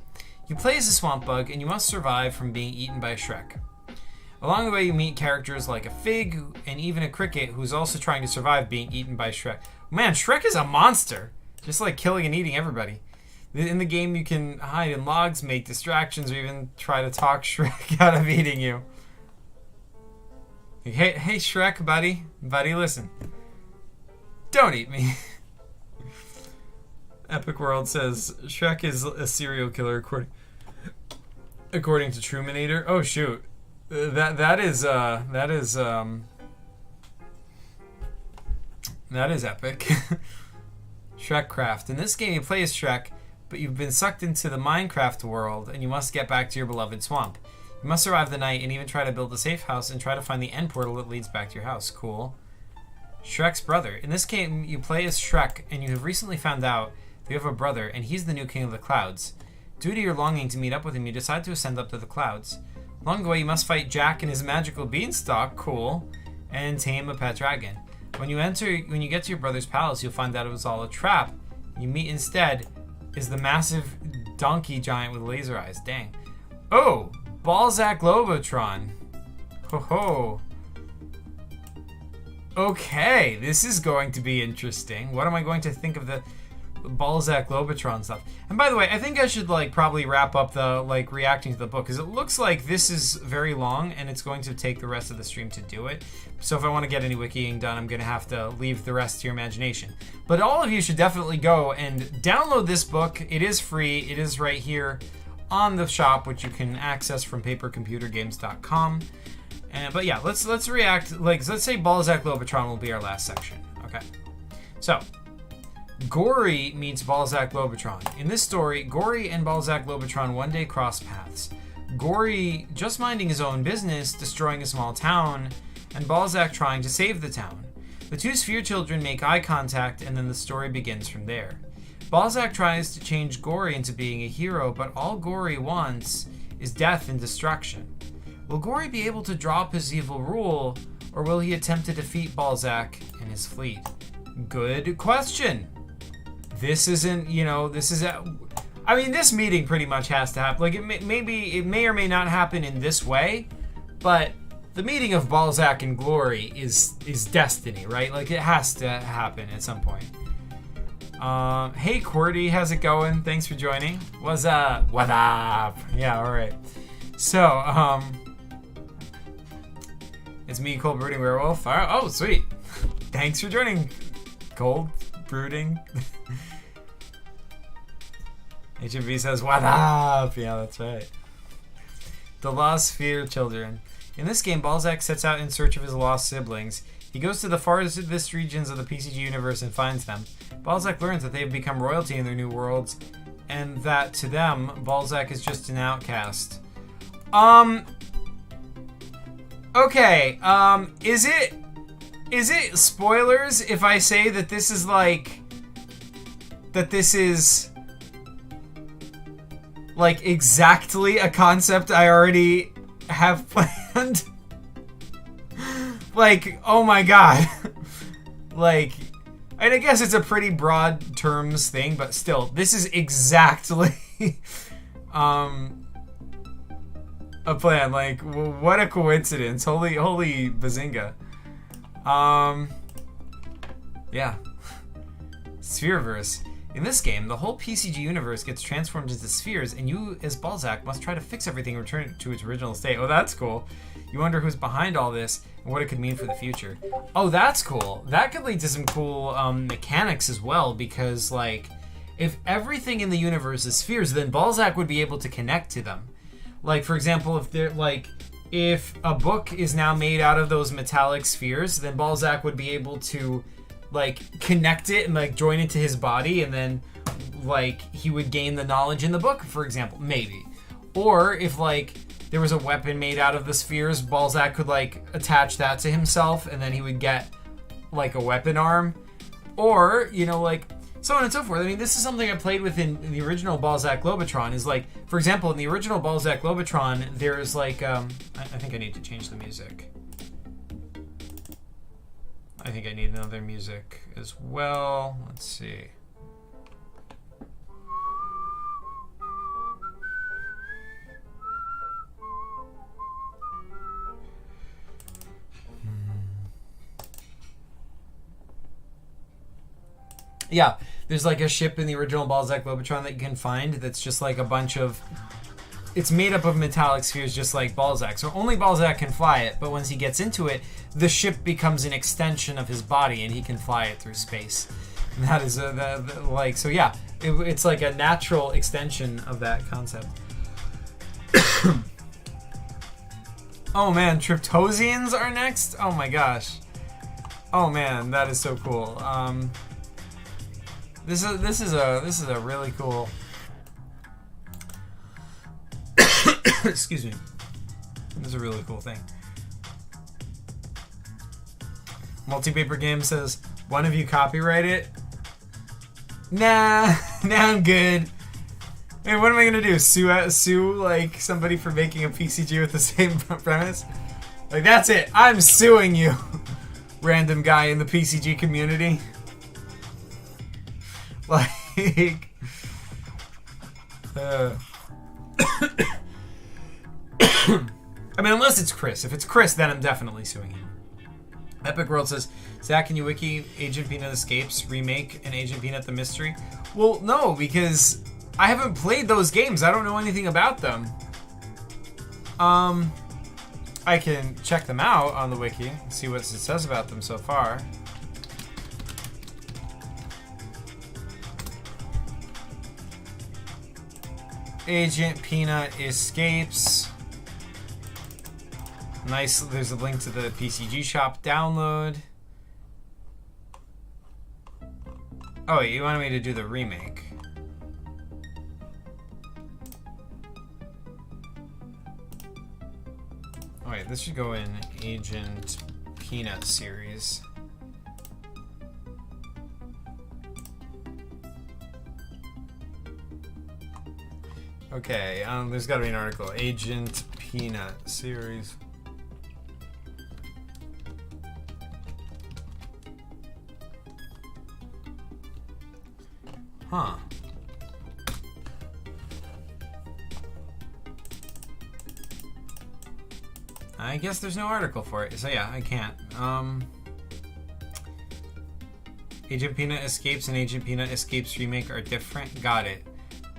You play as a swamp bug, and you must survive from being eaten by Shrek. Along the way, you meet characters like a fig and even a cricket who's also trying to survive being eaten by Shrek. Man, Shrek is a monster. Just like killing and eating everybody. In the game, you can hide in logs, make distractions, or even try to talk Shrek out of eating you. Hey, Shrek, buddy. Buddy, listen. Don't eat me. Epic World says, Shrek is a serial killer according to Truminator. Oh, shoot. That is epic. Shrekcraft. In this game, you play as Shrek, but you've been sucked into the Minecraft world, and you must get back to your beloved swamp. You must survive the night and even try to build a safe house and try to find the end portal that leads back to your house. Cool. Shrek's brother. In this game, you play as Shrek, and you have recently found out that you have a brother, and he's the new king of the clouds. Due to your longing to meet up with him, you decide to ascend up to the clouds. Along the way, you must fight Jack and his magical beanstalk, cool, and tame a pet dragon. When you get to your brother's palace, you'll find out it was all a trap. You meet instead is the massive donkey giant with laser eyes. Dang. Oh, Balzac Globotron. Ho ho. Okay, this is going to be interesting. What am I going to think of the Balzac Globotron stuff? And by the way, I think I should probably wrap up the reacting to the book, because it looks like this is very long and it's going to take the rest of the stream to do it. So if I want to get any Wiki-ing done, I'm going to have to leave the rest to your imagination. But all of you should definitely go and download this book. It is free. It is right here on the shop, which you can access from papercomputergames.com. But yeah, let's react. Let's say Balzac Globotron will be our last section. Okay. So, Gory meets Balzac Globotron. In this story, Gory and Balzac Globotron one day cross paths. Gory just minding his own business, destroying a small town, and Balzac trying to save the town. The two sphere children make eye contact, and then the story begins from there. Balzac tries to change Gory into being a hero, but all Gory wants is death and destruction. Will Gory be able to drop his evil rule, or will he attempt to defeat Balzac and his fleet? Good question. This isn't, I mean, this meeting pretty much has to happen. Like, it may or may not happen in this way, but the meeting of Balzac and Glory is destiny, right? Like, it has to happen at some point. Hey, Qwerty, how's it going? Thanks for joining. What's up? What up? Yeah, all right. So, it's me, Cold Brooding Werewolf. Oh, sweet. Thanks for joining, Cold Brooding. HMV says, what up? Yeah, that's right. The Lost Sphere Children. In this game, Balzac sets out in search of his lost siblings. He goes to the farthest regions of the PCG universe and finds them. Balzac learns that they have become royalty in their new worlds, and that to them, Balzac is just an outcast. Okay, is it spoilers if I say that this is like, exactly a concept I already have planned? Like, oh my god. Like, and I guess it's a pretty broad terms thing, but still, this is exactly a plan. Like, what a coincidence. Holy bazinga. Yeah. Sphereverse. In this game, the whole PCG universe gets transformed into spheres, and you, as Balzac, must try to fix everything and return it to its original state. Oh, that's cool. You wonder who's behind all this and what it could mean for the future. Oh, that's cool. That could lead to some cool mechanics as well, because, like, if everything in the universe is spheres, then Balzac would be able to connect to them. Like, for example, if a book is now made out of those metallic spheres, then Balzac would be able to, like, connect it and, like, join it to his body, and then, like, he would gain the knowledge in the book, for example. Maybe. Or if, like, there was a weapon made out of the spheres, Balzac could, like, attach that to himself, and then he would get, like, a weapon arm. Or, you know, like, so on and so forth. I mean, this is something I played with in the original Balzac Globotron, is, like, for example, in the original Balzac Globotron, there's, like, I think I need to change the music. I think I need another music as well. Let's see. Yeah, there's like a ship in the original Balzac Globotron that you can find that's just like a bunch of... It's made up of metallic spheres just like Balzac. So only Balzac can fly it, but once he gets into it, the ship becomes an extension of his body and he can fly it through space. And that is, like, so yeah, it's like a natural extension of that concept. Oh man, Triptosians are next? Oh my gosh. Oh man, that is so cool. This is a really cool. Excuse me. This is a really cool thing. Multi-Paper Game says, one of you copyright it? Nah, I'm good. Hey, what am I gonna do? Sue like somebody for making a PCG with the same premise? Like, that's it. I'm suing you, random guy in the PCG community. Like, I mean, unless it's Chris. If it's Chris, then I'm definitely suing him. Epic World says, Zach, can you wiki Agent Peanut Escapes remake and Agent Peanut the Mystery? Well, no, because I haven't played those games. I don't know anything about them. I can check them out on the wiki and see what it says about them so far. Agent Peanut Escapes. Nice, there's a link to the PCG shop download. Oh, wait, you wanted me to do the remake. Oh wait, this should go in Agent Peanut series. Okay, there's gotta be an article. Agent Peanut series. Huh. I guess there's no article for it, so yeah, I can't. Agent Peanut Escapes and Agent Peanut Escapes Remake are different. Got it.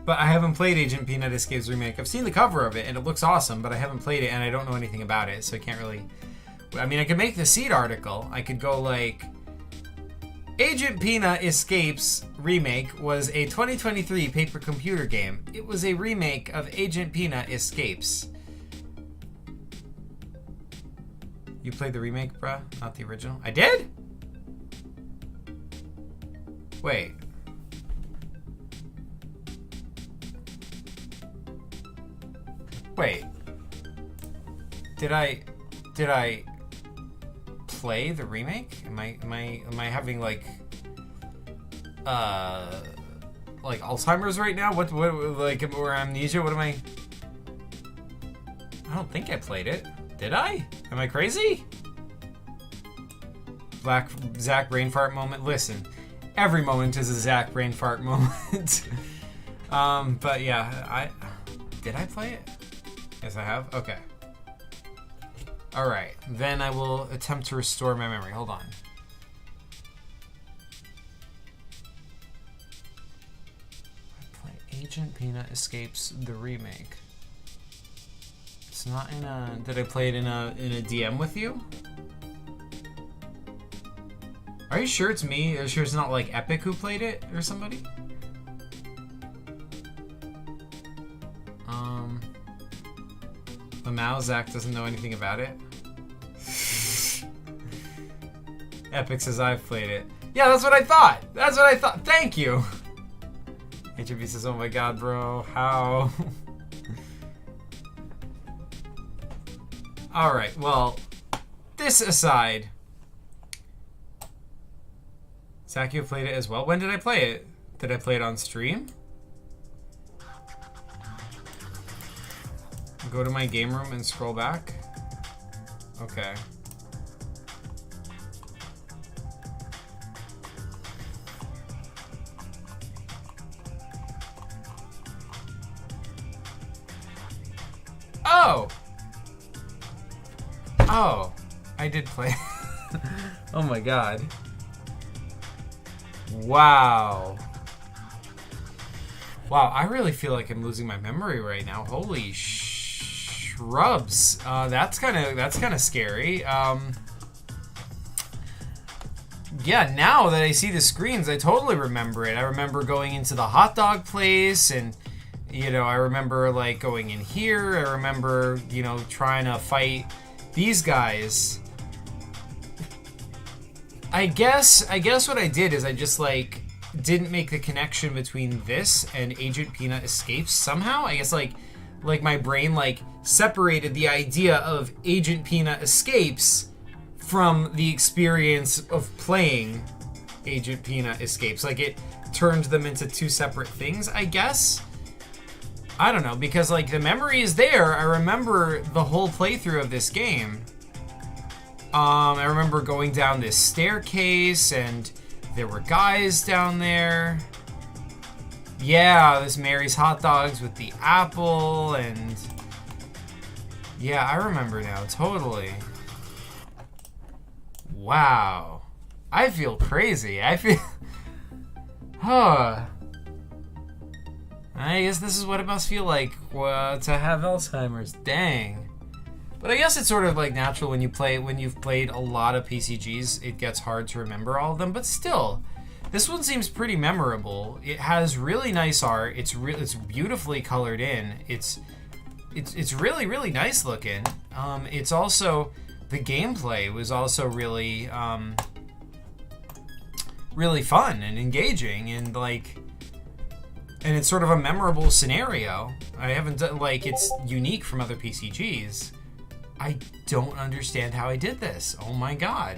But I haven't played Agent Peanut Escapes Remake. I've seen the cover of it, and it looks awesome, but I haven't played it, and I don't know anything about it, so I can't really... I mean, I could make the seed article. I could go like... Agent Peanut Escapes Remake was a 2023 paper computer game. It was a remake of Agent Peanut Escapes. You played the remake, bruh? Not the original? I did? Wait. Wait. Did I play the remake? Am I having like Alzheimer's right now? What like, or amnesia? What am I don't think I played it. Did I? Am I crazy? Black Zach brain fart moment. Listen, every moment is a Zach brain fart moment. But yeah, did I play it? Yes, I have. Okay. All right, then I will attempt to restore my memory. Hold on. I play Agent Peanut Escapes the remake. It's not in a. Did I play it in a DM with you? Are you sure it's me? Are you sure it's not like Epic who played it or somebody? Lamau, Zach doesn't know anything about it. Epic says I've played it. Yeah, that's what I thought. That's what I thought. Thank you. HB says, oh my god, bro. How? Alright, well, this aside. Zach, you played it as well. When did I play it? Did I play it on stream? Go to my game room and scroll back. Okay. Oh! Oh, I did play. Oh my god. Wow. Wow, I really feel like I'm losing my memory right now. Holy shrubs. That's kind of scary. Yeah, now that I see the screens, I totally remember it. I remember going into the hot dog place, and you know, I remember like going in here. I remember, you know, trying to fight these guys. I guess what I did is I just like didn't make the connection between this and Agent Peanut Escapes somehow. I guess like my brain like separated the idea of Agent Peanut Escapes from the experience of playing Agent Peanut Escapes. Like it turned them into two separate things, I guess. I don't know, because like the memory is there. I remember the whole playthrough of this game. I remember going down this staircase and there were guys down there. Yeah, this Mary's hot dogs with the apple, and yeah, I remember now, totally. Wow. I feel crazy. I feel... Huh. I guess this is what it must feel like to have Alzheimer's. Dang. But I guess it's sort of like natural when you've played a lot of PCGs, it gets hard to remember all of them, but still, this one seems pretty memorable. It has really nice art. It's beautifully colored in. It's really, really nice looking. It's also, the gameplay was also really really fun and engaging, and like, and it's sort of a memorable scenario. I haven't done, like, it's unique from other PCGs. I don't understand how I did this. Oh my god.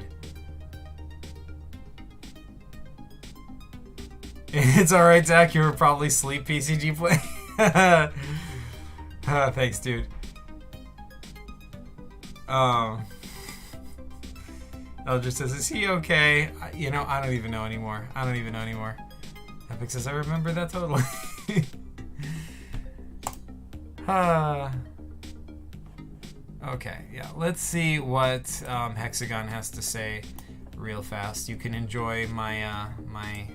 It's alright, Zach. You were probably sleep PCG play. Thanks, dude. Eldridge says, is he okay? You know, I don't even know anymore. Epic says, I remember that totally. Okay, yeah. Let's see what Hexagon has to say real fast. You can enjoy my my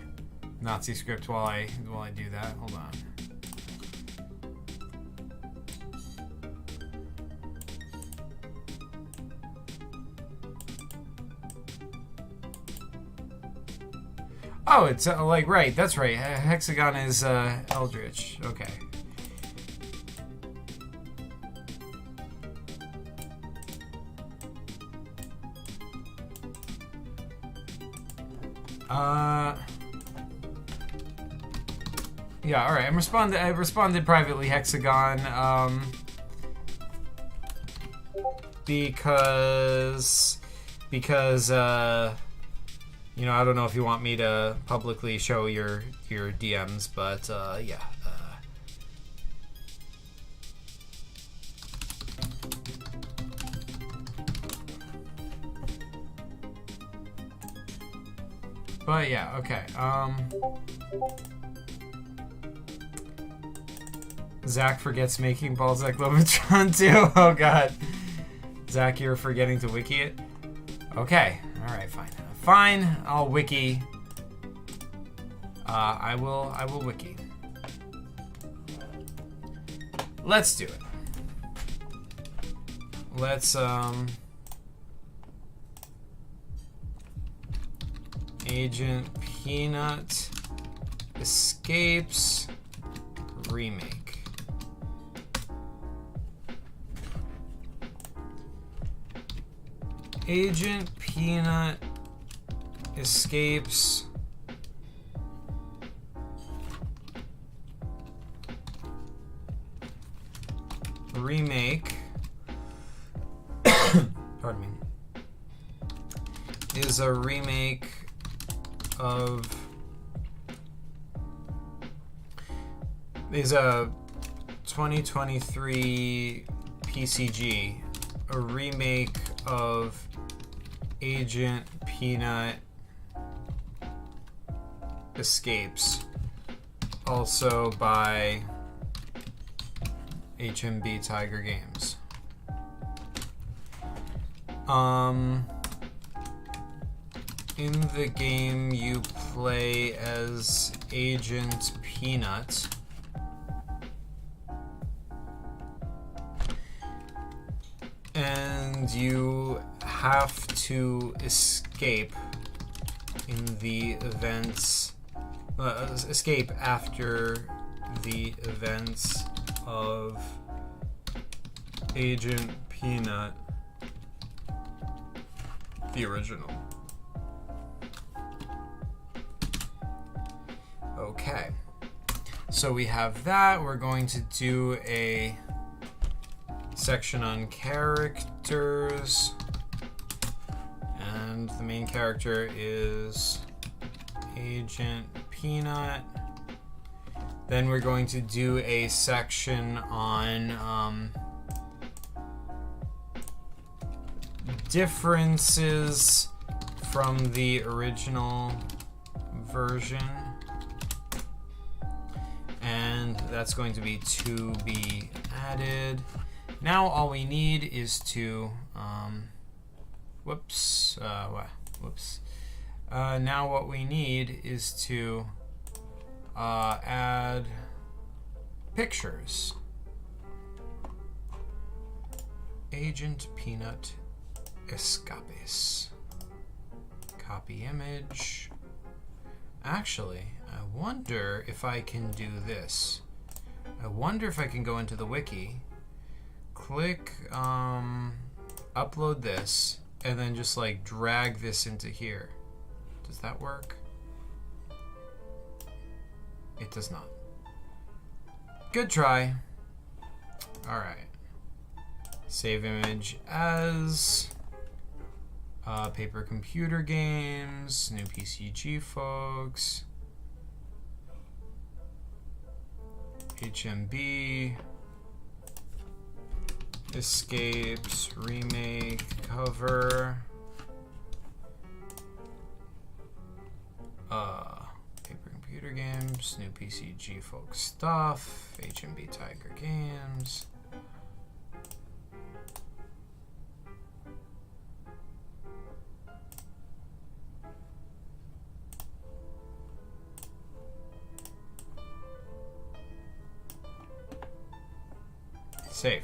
Nazi script while I do that. Hold on. Oh, it's like right. That's right. Hexagon is Eldritch. Okay. Yeah, all right. I responded privately, Hexagon, because you know, I don't know if you want me to publicly show your DMs, but yeah. But yeah, okay. Zach forgets making Balzac Lobotron too. Oh god. Zach, you're forgetting to wiki it? Okay. Alright, fine. Fine, I'll wiki. I will wiki. Let's do it. Let's Agent Peanut escapes remake. Agent Peanut escapes remake pardon me, is a remake of, is a 2023 PCG, a remake of Agent Peanut Escapes, also by HMB Tiger Games. In the game, you play as Agent Peanut. And you have to escape in the events, escape after the events of Agent Peanut, the original. Okay, so we have that. We're going to do a section on characters, and the main character is Agent Peanut. Then we're going to do a section on differences from the original version. And that's going to be to be added. Now all we need is to, now what we need is to add pictures. Agent Peanut Escapes. Copy image. Actually, I wonder if I can do this. I wonder if I can go into the wiki, click upload this, and then just like drag this into here. Does that work? It does not. Good try. Alright. Save image as Paper Computer Games, new PCG folks, HMB, Escapes, remake, cover, Paper Computer Games, new PCG folks stuff, HMB Tiger Games. Save.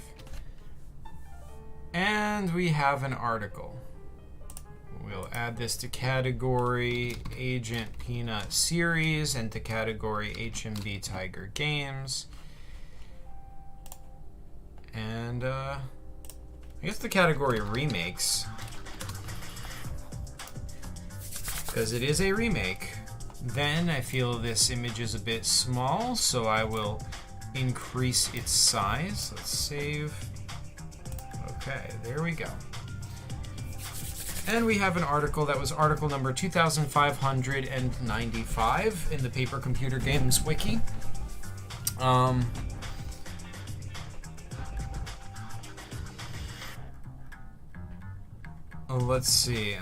And we have an article. We'll add this to category Agent Peanut Series and to category HMB Tiger Games. And I guess the category remakes, because it is a remake. Then I feel this image is a bit small, so I will increase its size. Let's save. Okay, there we go. And we have an article that was article number 2595 in the Paper Computer Games Wiki. Let's see.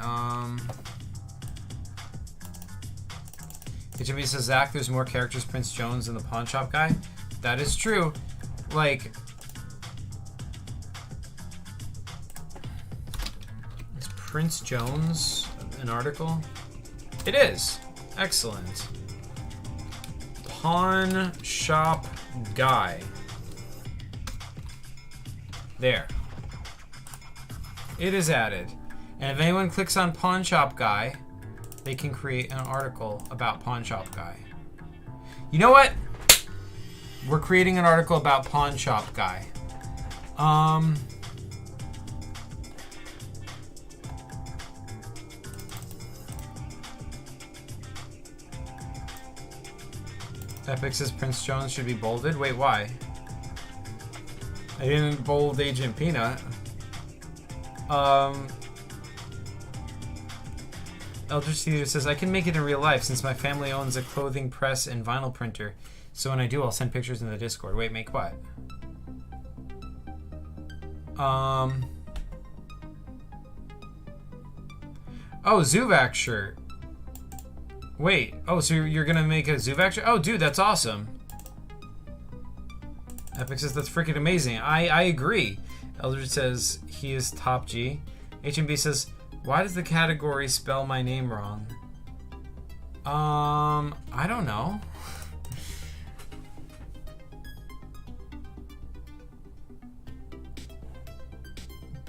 HMB says, Zach, there's more characters Prince Jones than the pawn shop guy. That is true. Like, is Prince Jones an article? It is. Excellent. Pawn shop guy. There. It is added. And if anyone clicks on Pawn Shop Guy, they can create an article about Pawn Shop Guy. You know what? We're creating an article about Pawn Shop Guy. Epic says Prince Jones should be bolded. Wait, why? I didn't bold Agent Peanut. Eldritch Theater says, I can make it in real life since my family owns a clothing press and vinyl printer. So when I do, I'll send pictures in the Discord. Wait, make what? Oh, Zuvak shirt. Wait, oh, so you're gonna make a Zuvak shirt? Oh, dude, that's awesome. Epic says, that's freaking amazing. I agree. Eldritch says, he is top G. HMB says, why does the category spell my name wrong? I don't know.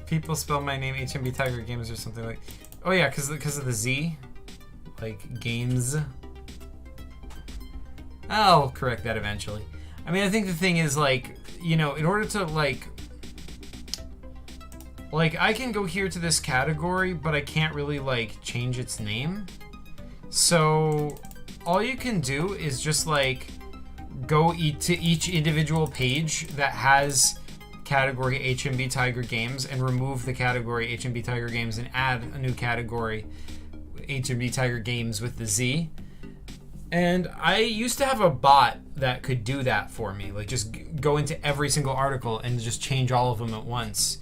People spell my name HMB Tiger Games or something like. Oh yeah, because of the Z, like games. I'll correct that eventually. I mean, I think the thing is, like, you know, in order to like I can go here to this category, but I can't really like change its name. So all you can do is just like go to each individual page that has category HMB Tiger Games and remove the category HMB Tiger Games and add a new category HMB Tiger Games with the Z. And I used to have a bot that could do that for me, like just go into every single article and just change all of them at once.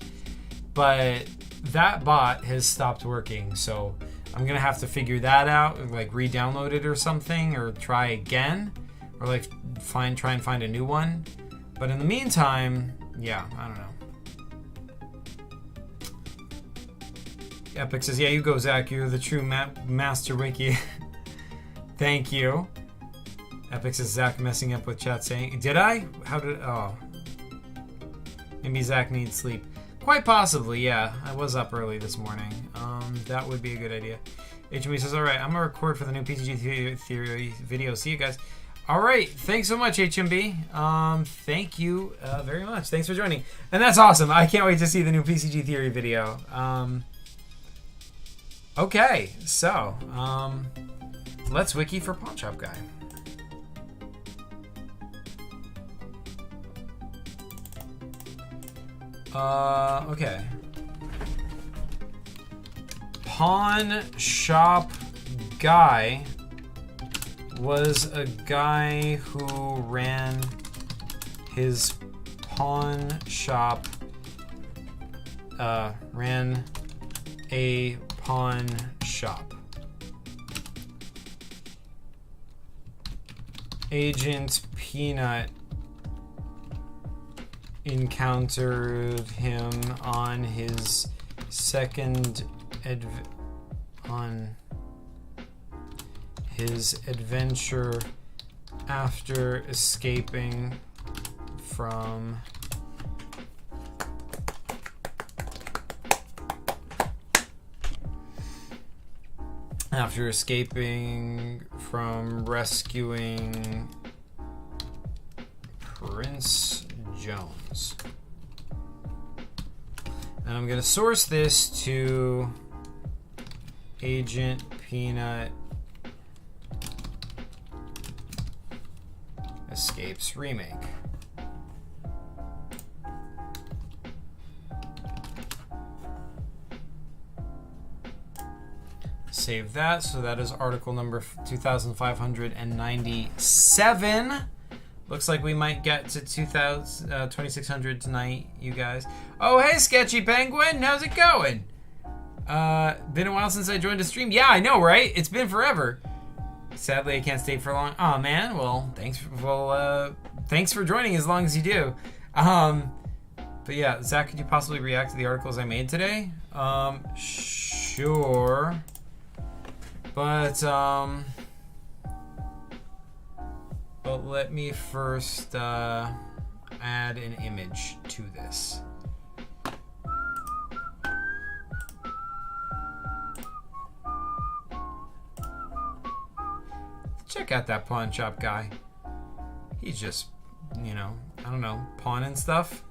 But that bot has stopped working, so I'm gonna have to figure that out, like re-download it or something, or try again, or like try and find a new one. But in the meantime, yeah, I don't know. Epic says, yeah, you go, Zach. You're the true master wiki. Thank you. Epic says, Zach messing up with chat saying, did I? How did, oh. Maybe Zach needs sleep. Quite possibly, yeah. I was up early this morning. That would be a good idea. HMB says, all right, I'm going to record for the new PCG Theory video. See you guys. All right. Thanks so much, HMB. Thank you very much. Thanks for joining. And that's awesome. I can't wait to see the new PCG Theory video. Okay, so let's wiki for Pawn Shop Guy. Okay. Pawn Shop Guy was a guy who ran his pawn shop, ran a pawn shop. Agent Peanut encountered him on his second adventure after escaping from After escaping from rescuing Prince Jones. And I'm going to source this to Agent Peanut Escapes Remake. Save that. So that is article number 2597. Looks like we might get to 2600 tonight, you guys. Oh, hey, Sketchy Penguin. How's it going? Been a while since I joined a stream. Yeah, I know, right? It's been forever. Sadly, I can't stay for long. Oh, man. Well, thanks for joining as long as you do. But yeah, Zach, could you possibly react to the articles I made today? Sure. But let me first add an image to this. Check out that pawn shop guy. He's just, you know, I don't know, pawning stuff.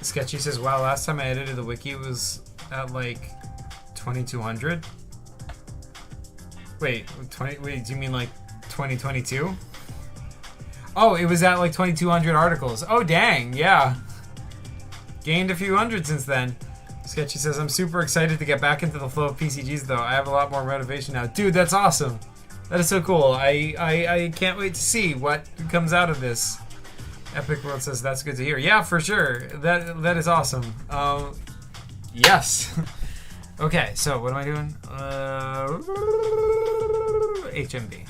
Sketchy says, wow, last time I edited the wiki was at like 2200. Wait, do you mean like 2022? Oh, it was at like 2200 articles. Oh, dang, yeah. Gained a few hundred since then. Sketchy says, I'm super excited to get back into the flow of PCGs though. I have a lot more motivation now. Dude, that's awesome. That is so cool. I can't wait to see what comes out of this. Epic World says, that's good to hear. Yeah, for sure. That is awesome. Yes. Okay, so what am I doing? HMB.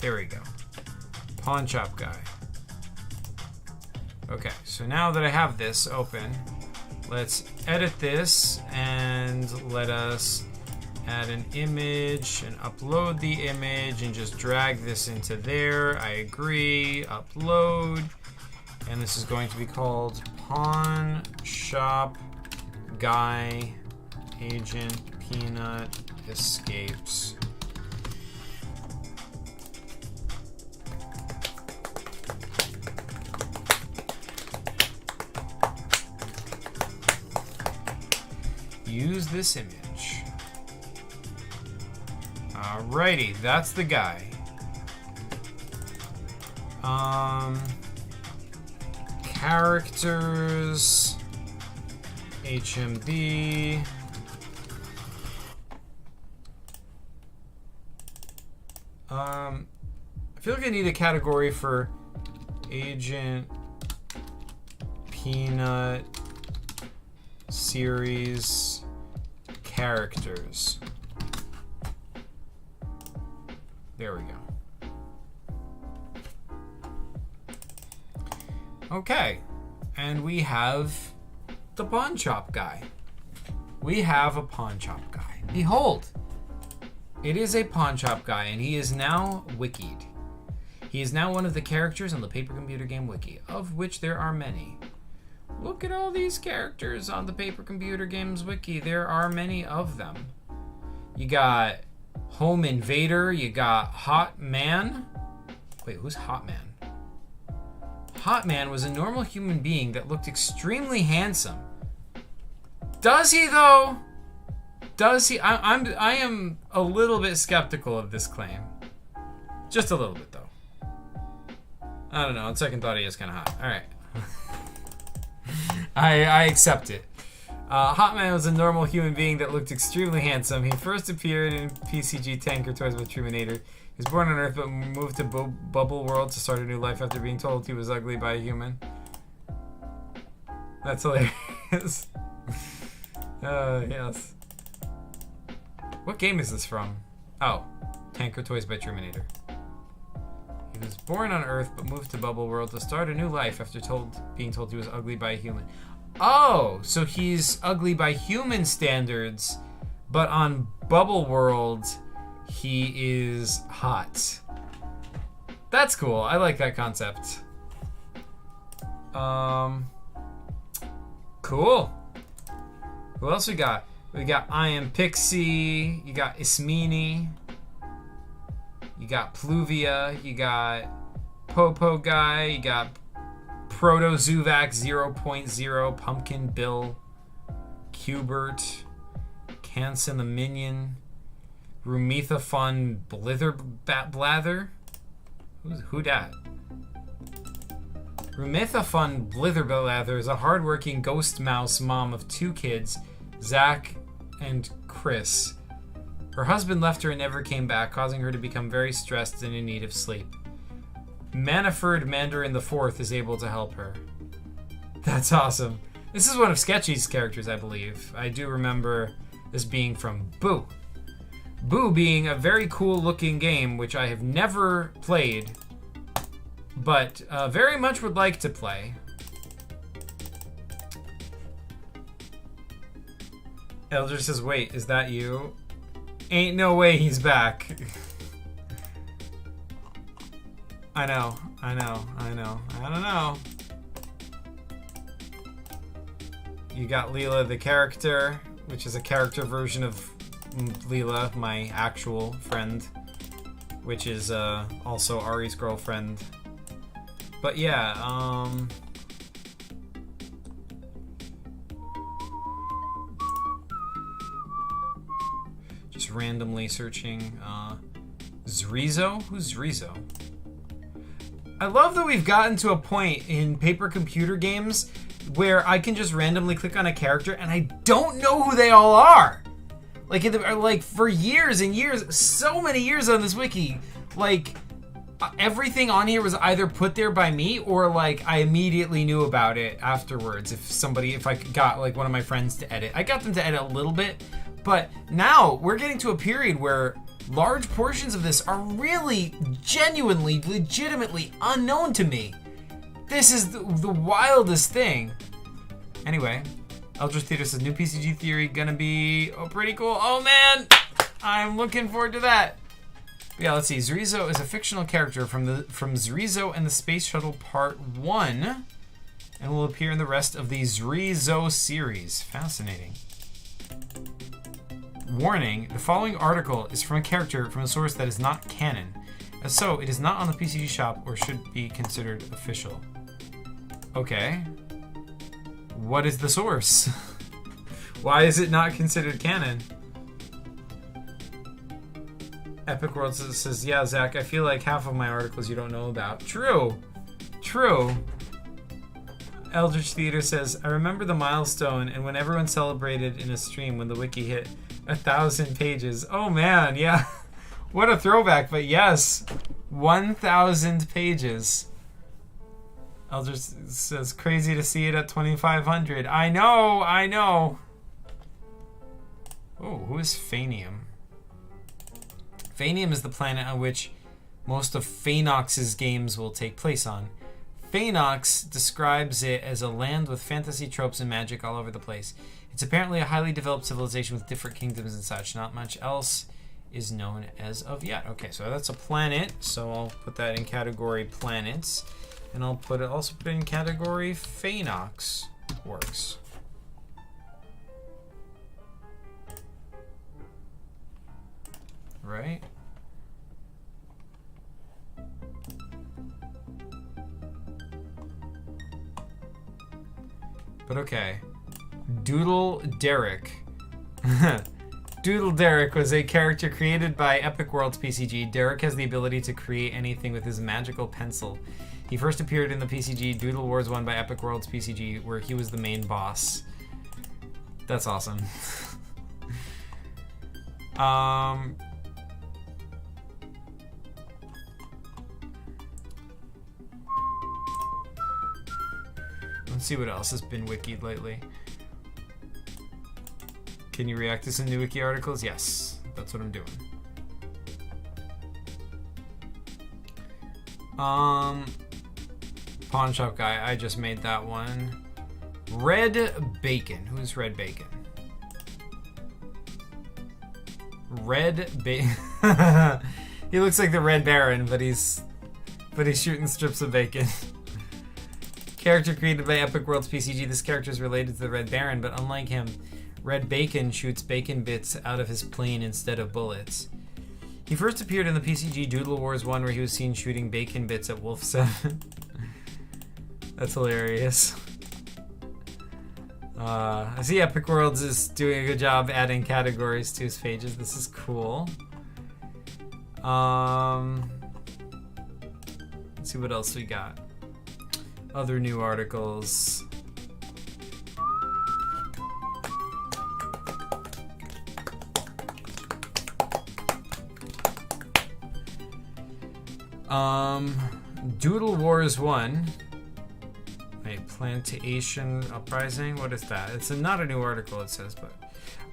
There we go. Pawn shop guy. Okay, so now that I have this open, let's edit this and let us add an image and upload the image and just drag this into there. I agree. Upload. And this is going to be called Pawn Shop Guy Agent Peanut Escapes. Use this image. Alrighty, that's the guy. Characters, HMB. I feel like I need a category for Agent Peanut series characters. There we go. Okay, and we have the pawn shop guy. We have a pawn shop guy. Behold, it is a pawn shop guy, and he is now wikied. He is now one of the characters on the Paper Computer Game Wiki, of which there are many. Look at all these characters on the Paper Computer Games Wiki. There are many of them. You got Home Invader, you got Hot Man. Wait, who's Hot Man? Hot Man was a normal human being that looked extremely handsome. Does he though? Does he? I am a little bit skeptical of this claim. Just a little bit though. I don't know. On second thought, he is kind of hot. All right. I accept it. Hot Man was a normal human being that looked extremely handsome. He first appeared in PCG Tanker Toys with Truminator. He was born on Earth but moved to Bubble World to start a new life after being told he was ugly by a human. That's hilarious. Yes. Yes. What game is this from? Oh, Tanker Toys by Terminator. He was born on Earth but moved to Bubble World to start a new life after being told he was ugly by a human. Oh, so he's ugly by human standards, but on Bubble World, he is hot. That's cool. I like that concept. Cool. Who else we got? We got I Am Pixie. You got Ismini. You got Pluvia. You got Popo Guy. You got Proto Zuvac 0.0. Pumpkin Bill. Cubert. Canson the Minion. Rumitha Fun Blather. Who dat? Rumitha Fun Blitherblather is a hardworking ghost mouse mom of 2 kids, Zach and Chris. Her husband left her and never came back, causing her to become very stressed and in need of sleep. Manaford Mandarin IV is able to help her. That's awesome. This is one of Sketchy's characters, I believe. I do remember this being from Boo. Boo being a very cool looking game, which I have never played, but very much would like to play. Elder says, wait, is that you? Ain't no way he's back. I know. I don't know. You got Leela the character, which is a character version of Leela, my actual friend, which is also Ari's girlfriend. But yeah, just randomly searching Zrizo? Who's Zrizo? I love that we've gotten to a point in paper computer games where I can just randomly click on a character and I don't know who they all are. Like for years and years, so many years on this wiki, like everything on here was either put there by me or like I immediately knew about it afterwards. If I got like one of my friends to edit, I got them to edit a little bit, but now we're getting to a period where large portions of this are really genuinely, legitimately unknown to me. This is the wildest thing. Anyway, Eldritch Theater says, new PCG theory gonna be pretty cool. Oh man, I'm looking forward to that. But yeah, let's see. Zrizo is a fictional character from Zrizo and the Space Shuttle Part 1 and will appear in the rest of the Zrizo series. Fascinating. Warning, the following article is from a character from a source that is not canon. As so, it is not on the PCG shop or should be considered official. Okay. What is the source? Why is it not considered canon? Epic World says, yeah, Zach, I feel like half of my articles you don't know about. True. Eldritch Theater says, I remember the milestone and when everyone celebrated in a stream when the wiki hit 1,000 pages. Oh man, yeah. What a throwback, but yes. 1,000 pages. Eldritch says, crazy to see it at 2,500. I know. Oh, who is Phanium? Phanium is the planet on which most of Phanox's games will take place on. Phanox describes it as a land with fantasy tropes and magic all over the place. It's apparently a highly developed civilization with different kingdoms and such. Not much else is known as of yet. Okay, so that's a planet, so I'll put that in category planets, and I'll also put it in category Phanox works. Right? But okay. Doodle Derek. Doodle Derek was a character created by Epic Worlds PCG. Derek has the ability to create anything with his magical pencil. He first appeared in the PCG Doodle Wars 1 by Epic Worlds PCG, where he was the main boss. That's awesome. Let's see what else has been wikied lately. Can you react to some new wiki articles? Yes, that's what I'm doing. Pawn shop guy, I just made that one. Red Bacon. Who's Red Bacon? Red Bacon. He looks like the Red Baron, but he's shooting strips of bacon. Character created by Epic Worlds PCG. This character is related to the Red Baron, but unlike him, Red Bacon shoots bacon bits out of his plane instead of bullets. He first appeared in the PCG Doodle Wars 1, where he was seen shooting bacon bits at Wolf 7. That's hilarious. I see Epic Worlds is doing a good job adding categories to his pages. This is cool. Let's see what else we got. Other new articles. Doodle Wars 1. Wait, Plantation Uprising? What is that? It's not a new article, it says, but...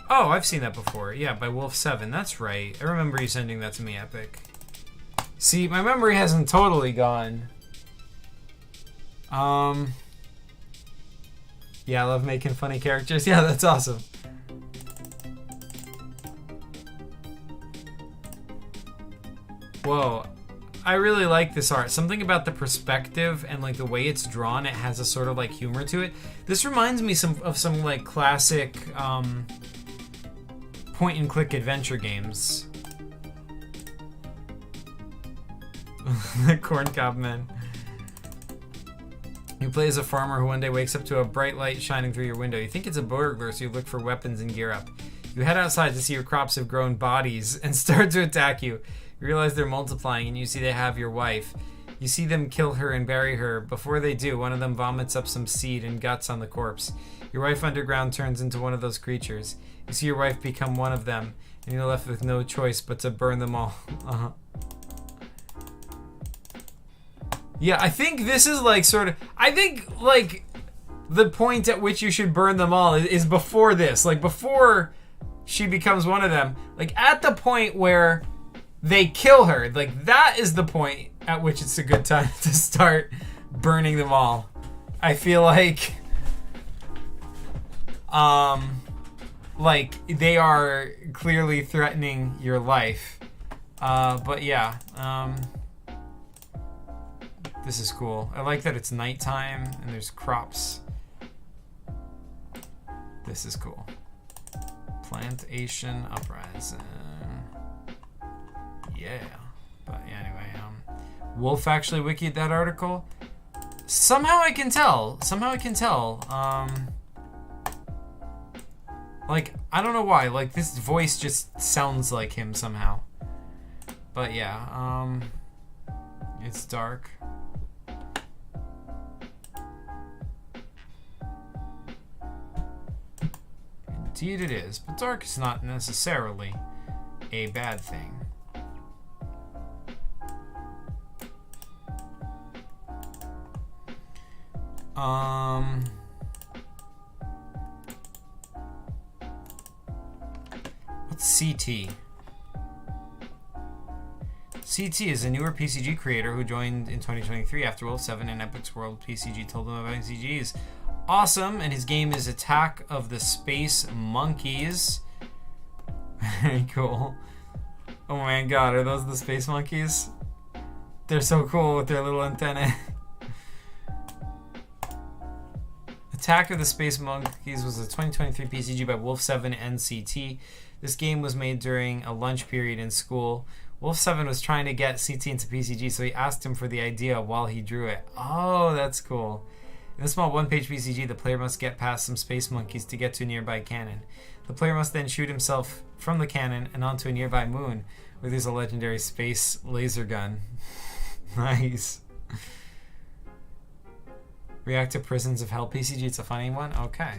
Oh, I've seen that before. Yeah, by Wolf 7. That's right. I remember you sending that to me, Epic. See, my memory hasn't totally gone. Yeah, I love making funny characters. Yeah, that's awesome. Whoa. I really like this art. Something about the perspective and like the way it's drawn, it has a sort of like humor to it. This reminds me of some like classic point and click adventure games. The Corncob Men. You play as a farmer who one day wakes up to a bright light shining through your window. You think it's a burglar, so you look for weapons and gear up. You head outside to see your crops have grown bodies and start to attack you. You realize they're multiplying, and you see they have your wife. You see them kill her and bury her. Before they do, one of them vomits up some seed and guts on the corpse. Your wife underground turns into one of those creatures. You see your wife become one of them, and you're left with no choice but to burn them all. Yeah, I think this is like sort of... I think, like, the point at which you should burn them all is before this. Like, before she becomes one of them. Like, at the point where they kill her. Like, that is the point at which it's a good time to start burning them all. I feel like... like, they are clearly threatening your life. But yeah, this is cool. I like that it's nighttime and there's crops. This is cool. Plantation Uprising. Yeah. But yeah, anyway, Wolf actually wikied that article. Somehow I can tell. Like, I don't know why. Like, this voice just sounds like him somehow. But yeah, it's dark. Indeed it is, but dark is not necessarily a bad thing. What's CT? CT is a newer PCG creator who joined in 2023 after Wolf 7 and Epic's World PCG told him about PCGs. Awesome, and his game is Attack of the Space Monkeys. Very cool. Oh my god, are those the space monkeys? They're so cool with their little antennae. Attack of the Space Monkeys was a 2023 PCG by Wolf 7 and CT. This game was made during a lunch period in school. Wolf 7 was trying to get CT into PCG, so he asked him for the idea while he drew it. Oh, that's cool. In a small one-page PCG, the player must get past some space monkeys to get to a nearby cannon. The player must then shoot himself from the cannon and onto a nearby moon, where there's a legendary space laser gun. Nice. React to Prisons of Hell PCG, it's a funny one? Okay.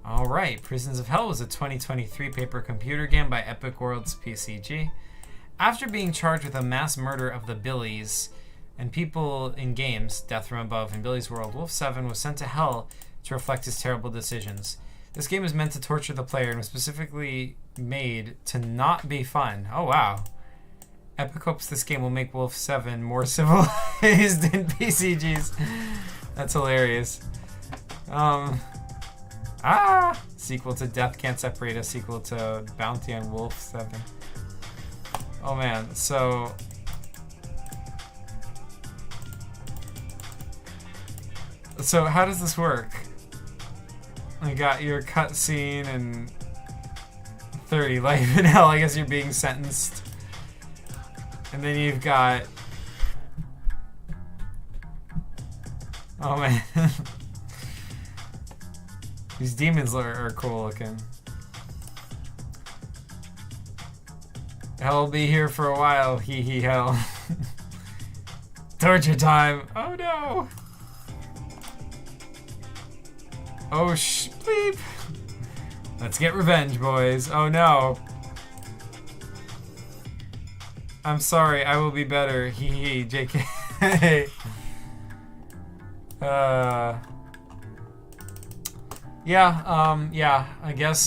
Alright, Prisons of Hell was a 2023 paper computer game by Epic Worlds PCG. After being charged with a mass murder of the Billies, and people in games, Death from Above and Billy's World, Wolf 7 was sent to hell to reflect his terrible decisions. This game is meant to torture the player and was specifically made to not be fun. Oh, wow. Epic hopes this game will make Wolf 7 more civilized in PCGs. That's hilarious. Sequel to Death Can't Separate Us, sequel to Bounty on Wolf 7. Oh man, so... So how does this work? I got your cutscene and 30 life in hell. I guess you're being sentenced. And then you've got... Oh man. These demons are cool looking. Hell'll be here for a while. Hee hee hell. Torture time. Oh no. Oh bleep. Let's get revenge, boys. Oh no. I'm sorry, I will be better. Hee hee, JK. Yeah, I guess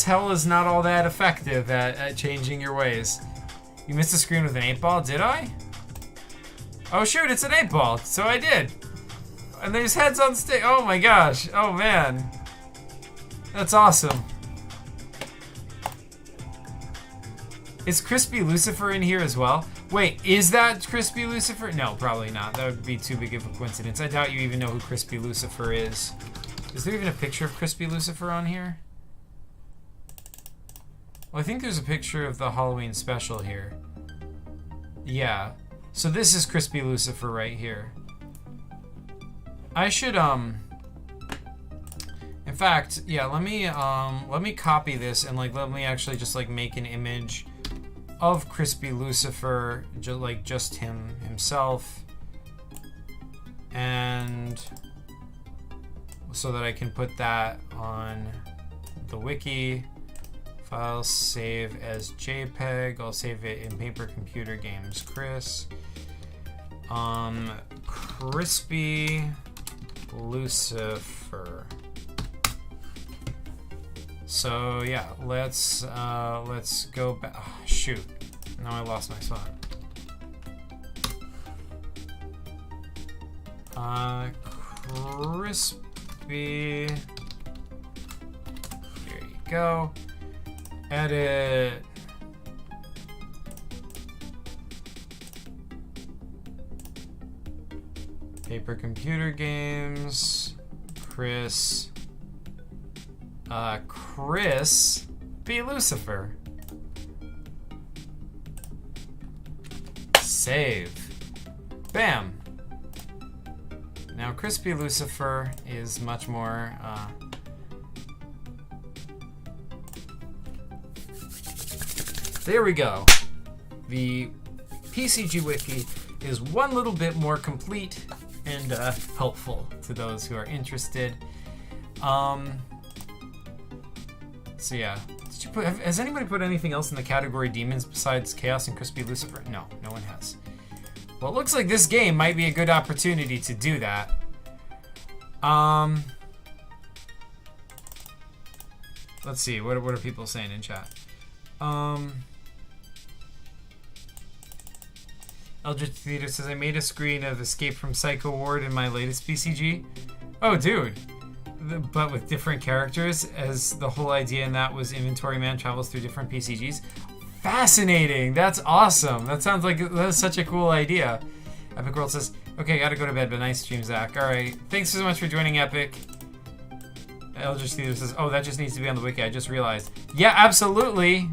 hell is not all that effective at changing your ways. You missed a screen with an 8-ball, did I? Oh shoot, it's an 8-ball, so I did. And there's heads on stick. Oh my gosh, oh man. That's awesome. Is Crispy Lucifer in here as well? Wait, is that Crispy Lucifer? No, probably not. That would be too big of a coincidence. I doubt you even know who Crispy Lucifer is. Is there even a picture of Crispy Lucifer on here? Well, I think there's a picture of the Halloween special here. Yeah. So this is Crispy Lucifer right here. I should, in fact, yeah, let me copy this and, let me actually just, make an image of Crispy Lucifer, just himself, and so that I can put that on the wiki. File save as JPEG. I'll save it in Paper Computer Games. Crispy Lucifer. So yeah, let's go back. Oh, shoot, now I lost my spot. Crispy. There you go. Edit. Paper Computer Games. Chris B. Lucifer. Save. Bam. Now Crispy Lucifer is much more there we go. The PCG Wiki is one little bit more complete and helpful to those who are interested. So yeah, has anybody put anything else in the category demons besides Chaos and Crispy Lucifer? No, no one has. Well, it looks like this game might be a good opportunity to do that. Let's see, what are people saying in chat? Eldritch Theater says, I made a screen of Escape from Psycho Ward in my latest PCG. Oh, dude. But with different characters, as the whole idea in that was Inventory Man travels through different PCGs. Fascinating! That's awesome! That sounds like that's such a cool idea. Epic World says, okay, gotta go to bed, but nice stream, Zach. Alright, thanks so much for joining, Epic. Eldritch Theater says, oh, that just needs to be on the wiki, I just realized. Yeah, absolutely!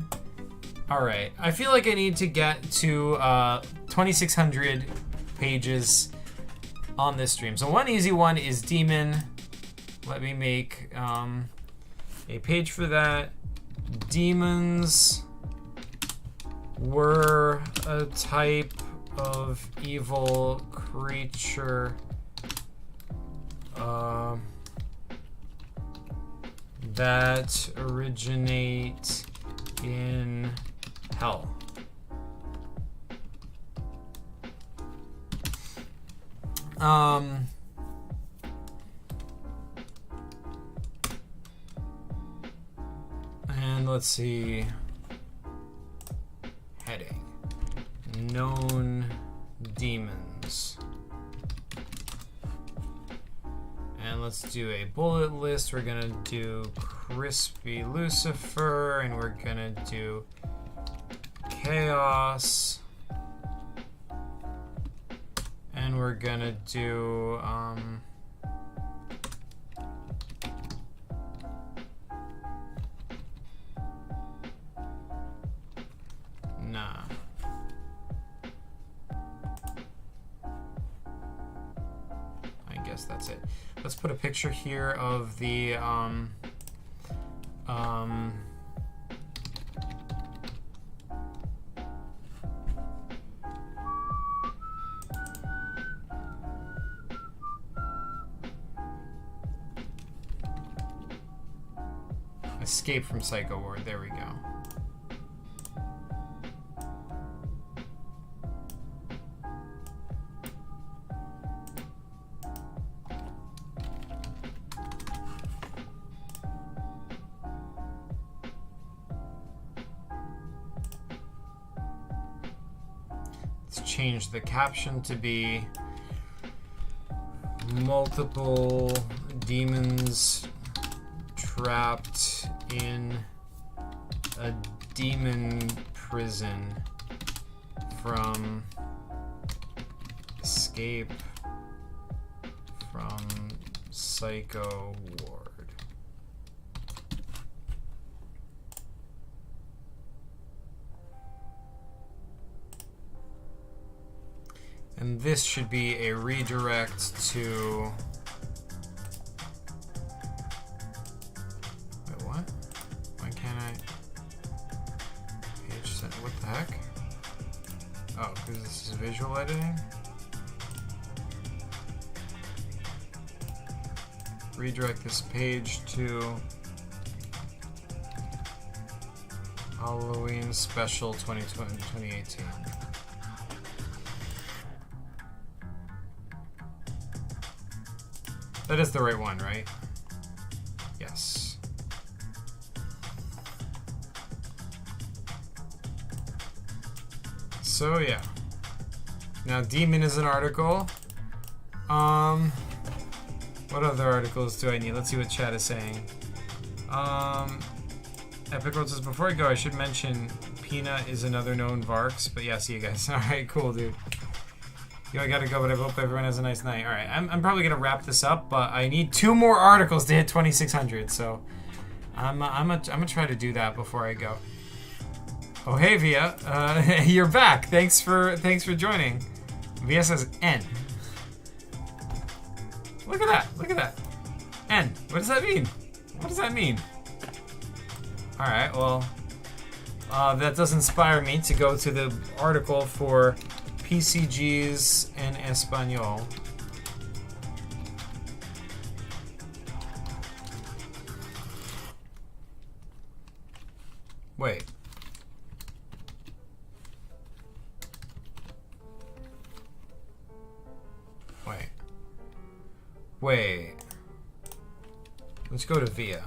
Alright, I feel like I need to get to 2,600 pages on this stream. So one easy one is Demon. Let me make a page for that. Demons were a type of evil creature that originate in hell. And let's see. Heading. Known demons. And let's do a bullet list. We're gonna do Crispy Lucifer, and we're gonna do Chaos. And we're gonna do nah. I guess that's it. Let's put a picture here of the Escape from Psycho Ward. There we go. Let's change the caption to be multiple demons trapped in a demon prison from Escape from Psycho Ward. And this should be a redirect to... Wait, what? Why can't I... Page set... What the heck? Oh, because this is visual editing? Redirect this page to Halloween Special 2018. That is the right one, right? Yes. So yeah. Now Demon is an article. What other articles do I need? Let's see what chat is saying. Epic World says, before I go, I should mention Peanut is another known Varks. But yeah, see you guys. Alright, cool, dude. Yo, I gotta go, but I hope everyone has a nice night. Alright, I'm probably gonna wrap this up, but I need 2 more articles to hit 2,600, so I'm gonna try to do that before I go. Oh, hey, Via. You're back. Thanks for joining. Via says N. Look at that. Look at that. N. What does that mean? What does that mean? Alright, well, that does inspire me to go to the article for PCGs en Español. Wait. Wait. Let's go to Via.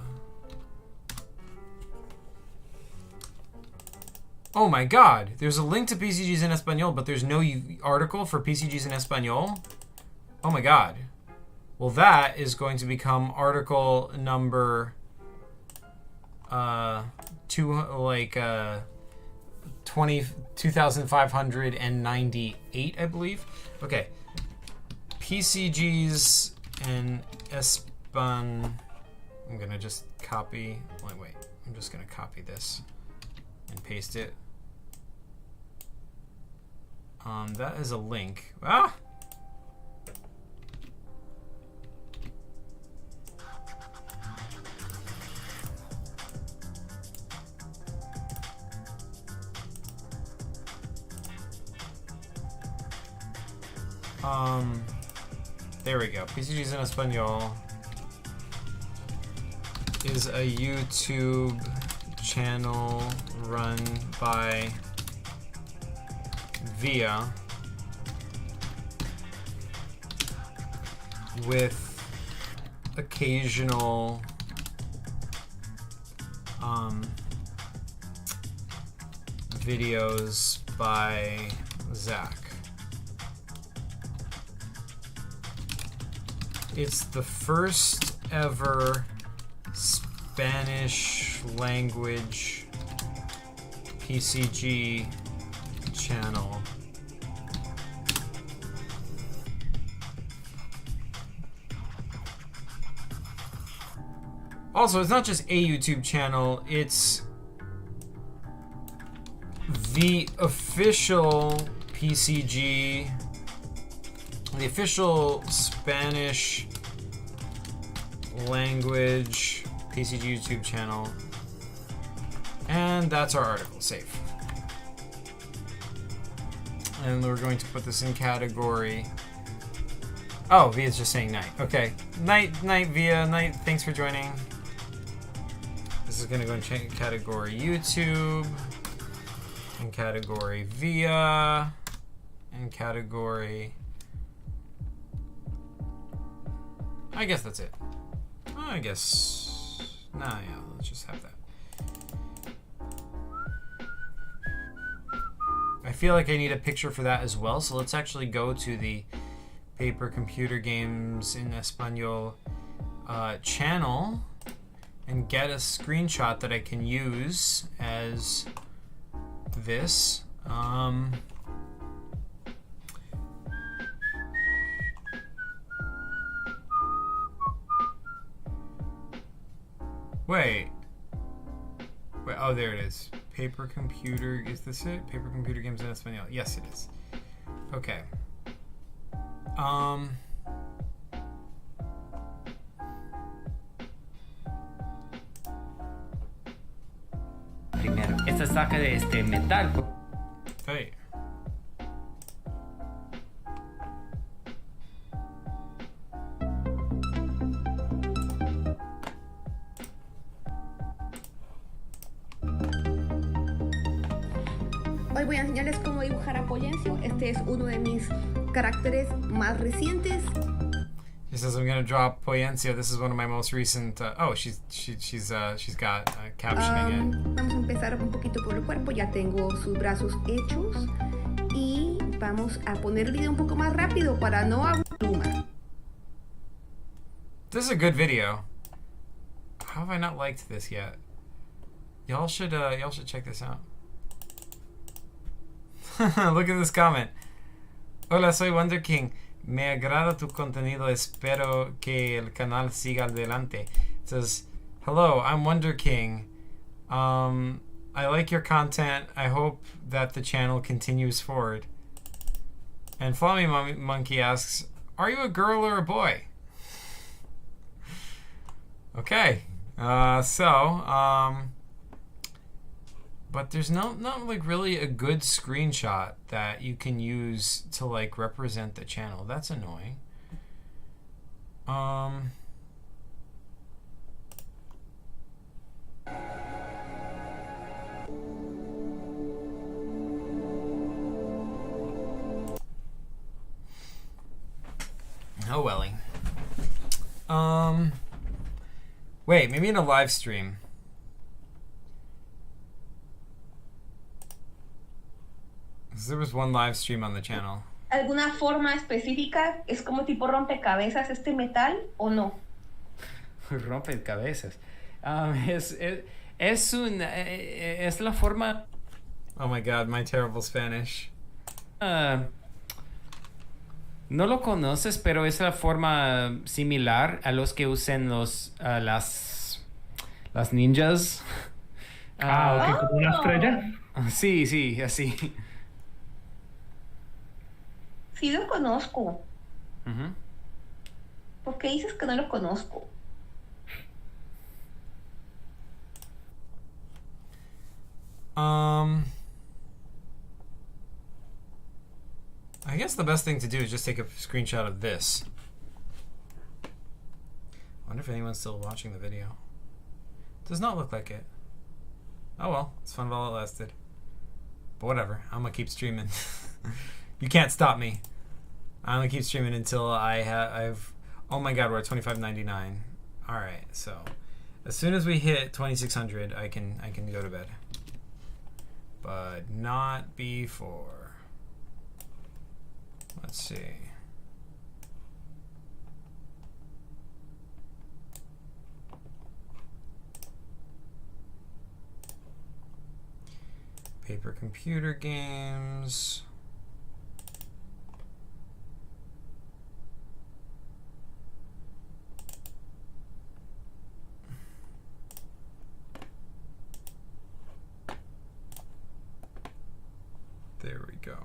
Oh my god, there's a link to PCGs en Español, but there's no article for PCGs en Español? Oh my god. Well, that is going to become article number 2,598, I believe. Okay. PCGs en Español. I'm gonna just copy. Wait. I'm just gonna copy this and paste it. That is a link. Ah! There we go. PCGs en Español is a YouTube channel run by Via. with occasional videos by Zach. It's the first ever Spanish language PCG channel. Also, it's not just a YouTube channel, it's the official PCG, the official Spanish language PCG YouTube channel. And that's our article, safe. And we're going to put this in category. Oh, Via's just saying night. Okay. Night, Via. Night, thanks for joining. This is going to go in category YouTube, in category Via, in category... I guess that's it. I guess... Nah, yeah, let's just have that. I feel like I need a picture for that as well, so let's actually go to the Paper Computer Games in Espanol channel and get a screenshot that I can use as this. Wait, oh, there it is. Paper Computer, is this it? Paper Computer Games in Espanol. Yes, it is. Okay. Primero, esta saca de este metal. Hey. Hoy voy a enseñarles cómo dibujar a Pollencio. Este es uno de mis caracteres más recientes. She says I'm gonna draw Pollencio. This is one of my most recent. Oh, she's got captioning it. Vamos a empezar un poquito por el cuerpo. Ya tengo sus brazos hechos y vamos a poner el video un poco más rápido para no abrumar. This is a good video. How have I not liked this yet? Y'all should check this out. Look at this comment. Hola, soy Wonder King. Me agrada tu contenido. Espero que el canal siga adelante. It says, hello, I'm Wonder King. I like your content. I hope that the channel continues forward. And Flammy Monkey asks, are you a girl or a boy? Okay. But there's not like really a good screenshot that you can use to like represent the channel. That's annoying. Oh, welling. Wait, maybe in a live stream. There was one live stream on the channel. ¿Alguna forma específica? ¿Es como tipo rompecabezas este metal o no? Rompecabezas. Es la forma. Oh my god, my terrible Spanish. No lo conoces, pero es la forma similar a los que usan las ninjas. Ok, como una estrella. Sí, así. Sí lo conozco. Uh-huh. ¿Por qué dices que no lo conozco? I guess the best thing to do is just take a screenshot of this. I wonder if anyone's still watching the video. Does not look like it. Oh well, it's fun while it lasted. But whatever, I'm gonna keep streaming. You can't stop me. I'm gonna keep streaming until I've Oh my god, we're at 25.99. All right, so as soon as we hit 2600, I can go to bed. But not before. Let's see. Paper computer games. There we go.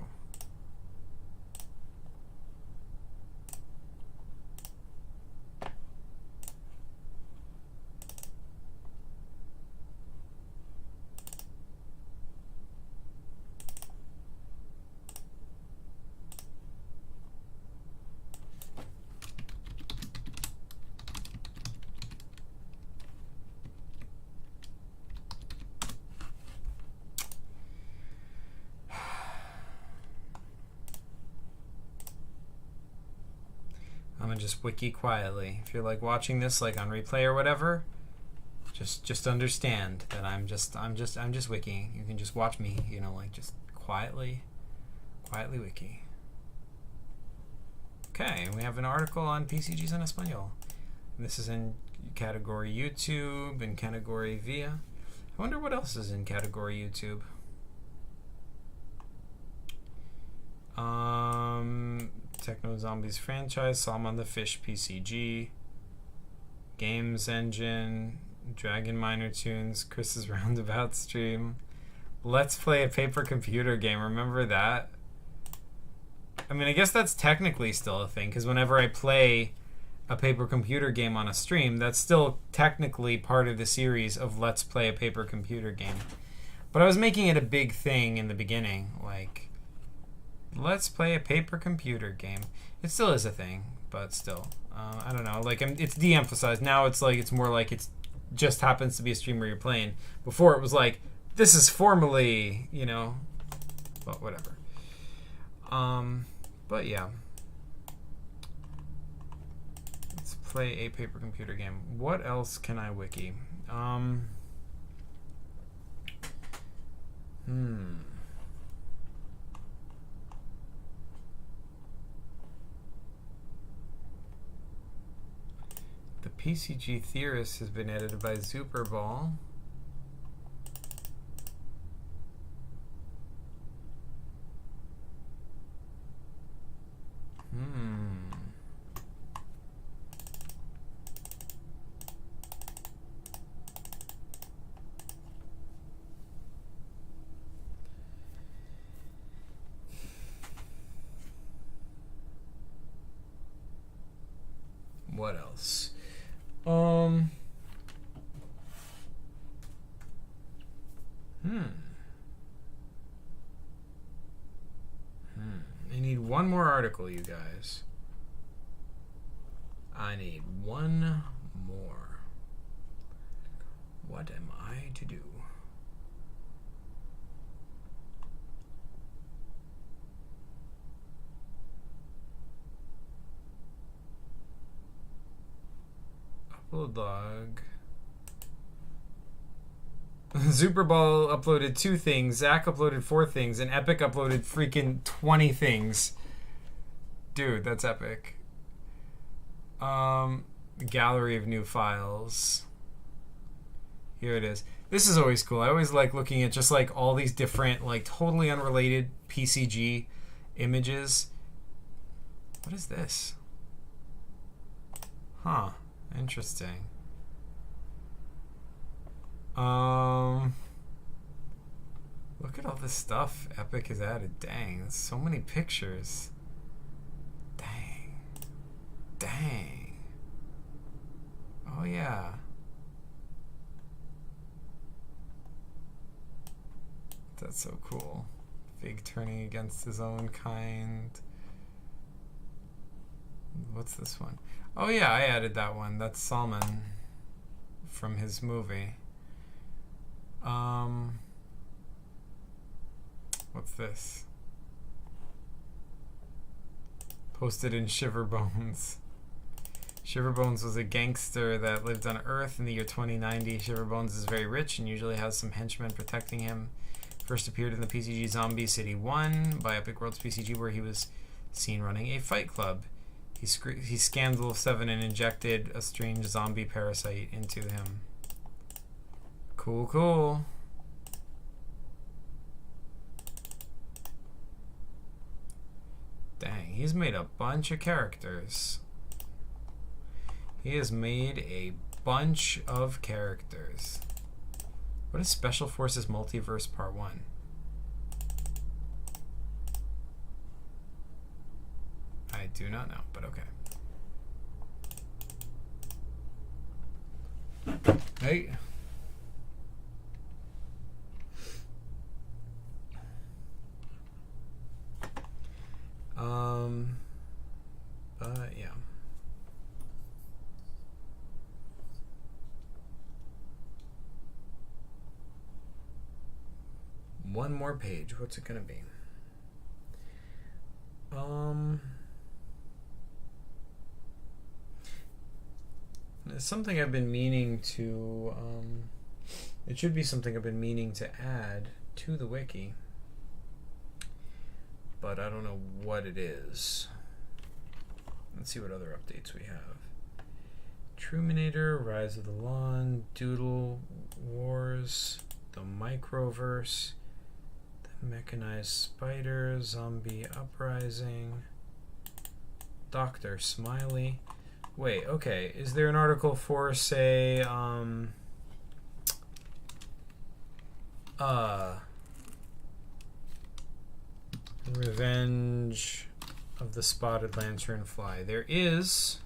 I'm gonna just wiki quietly. If you're like watching this like on replay or whatever, just understand that I'm just wikiing. You can just watch me, you know, like just quietly wiki. Okay, we have an article on PCGs en Español. This is in category YouTube and category Via. I wonder what else is in category YouTube. Techno Zombies franchise, Salmon the Fish PCG, Games Engine, Dragon Minor Tunes, Chris's Roundabout stream. Let's Play a Paper Computer Game. Remember that? I mean, I guess that's technically still a thing, because whenever I play a paper computer game on a stream, that's still technically part of the series of Let's Play a Paper Computer Game. But I was making it a big thing in the beginning, like, let's play a paper computer game. It still is a thing, but still. I don't know. Like, it's de-emphasized. Now it's like, it's more like it's just happens to be a stream where you're playing. Before it was like, this is formally, you know, but whatever. But yeah. Let's play a paper computer game. What else can I wiki? The PCG Theorist has been edited by Superball. What else? I need one more article, you guys. I need one more. What am I to do? Upload log. Superball uploaded 2 things, Zach uploaded 4 things, and Epic uploaded freaking 20 things. Dude, that's epic. Gallery of new files. Here it is. This is always cool. I always like looking at just like all these different, like totally unrelated PCG images. What is this? Huh. Interesting. Look at all this stuff Epic has added. Dang, that's so many pictures. Dang. Oh yeah. That's so cool. Fig turning against his own kind. What's this one? Oh yeah, I added that one. That's Salmon from his movie. What's this? Posted in Shiver Bones. Shiverbones was a gangster that lived on Earth in the year 2090. Shiverbones is very rich and usually has some henchmen protecting him. First appeared in the PCG Zombie City 1 by Epic Worlds PCG, where he was seen running a fight club. He scammed Level 7 and injected a strange zombie parasite into him. Cool, cool. Dang, he's made a bunch of characters. He has made a bunch of characters. What is Special Forces Multiverse Part 1? I do not know, but okay. Hey. But yeah. One more page. What's it gonna be? It's something I've been meaning to. It should be something I've been meaning to add to the wiki, but I don't know what it is. Let's see what other updates we have. Truminator, Rise of the Lawn, Doodle Wars, the Microverse, the Mechanized Spider, Zombie Uprising, Dr. Smiley. Wait, okay. Is there an article for, say, Revenge of the Spotted Lanternfly? There is.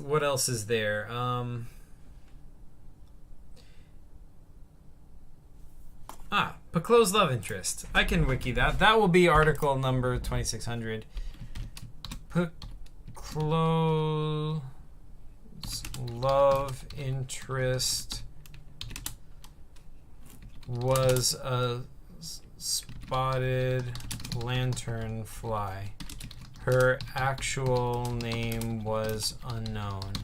What else is there? Paclo's love interest. I can wiki that. That will be article number 2600. Paclo's love interest was a spotted lanternfly. Her actual name was unknown.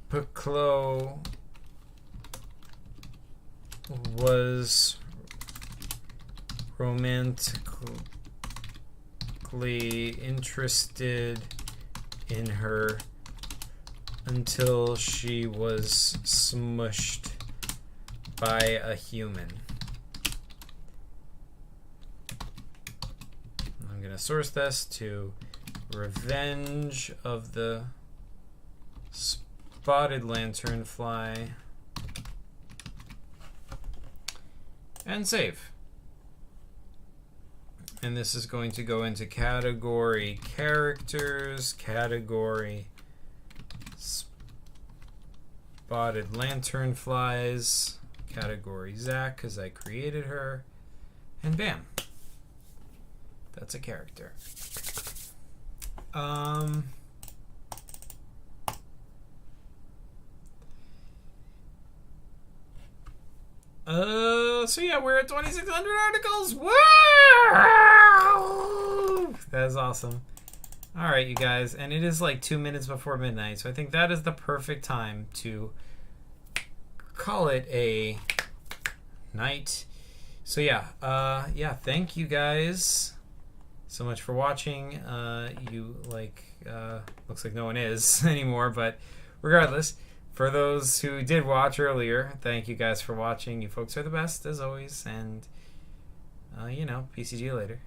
Paclo was romantically interested in her until she was smushed by a human. I'm going to source this to Revenge of the Spotted Lanternfly and save. And this is going to go into category characters, category Spotted Lanternflies, category Zach because I created her, and bam, that's a character. So yeah, we're at 2,600 articles. Woo! That is awesome. All right, you guys, and it is like 2 minutes before midnight, so I think that is the perfect time to call it a night. So yeah, thank you guys so much for watching. Looks like no one is anymore, but regardless, for those who did watch earlier, thank you guys for watching. You folks are the best as always, and PCG later.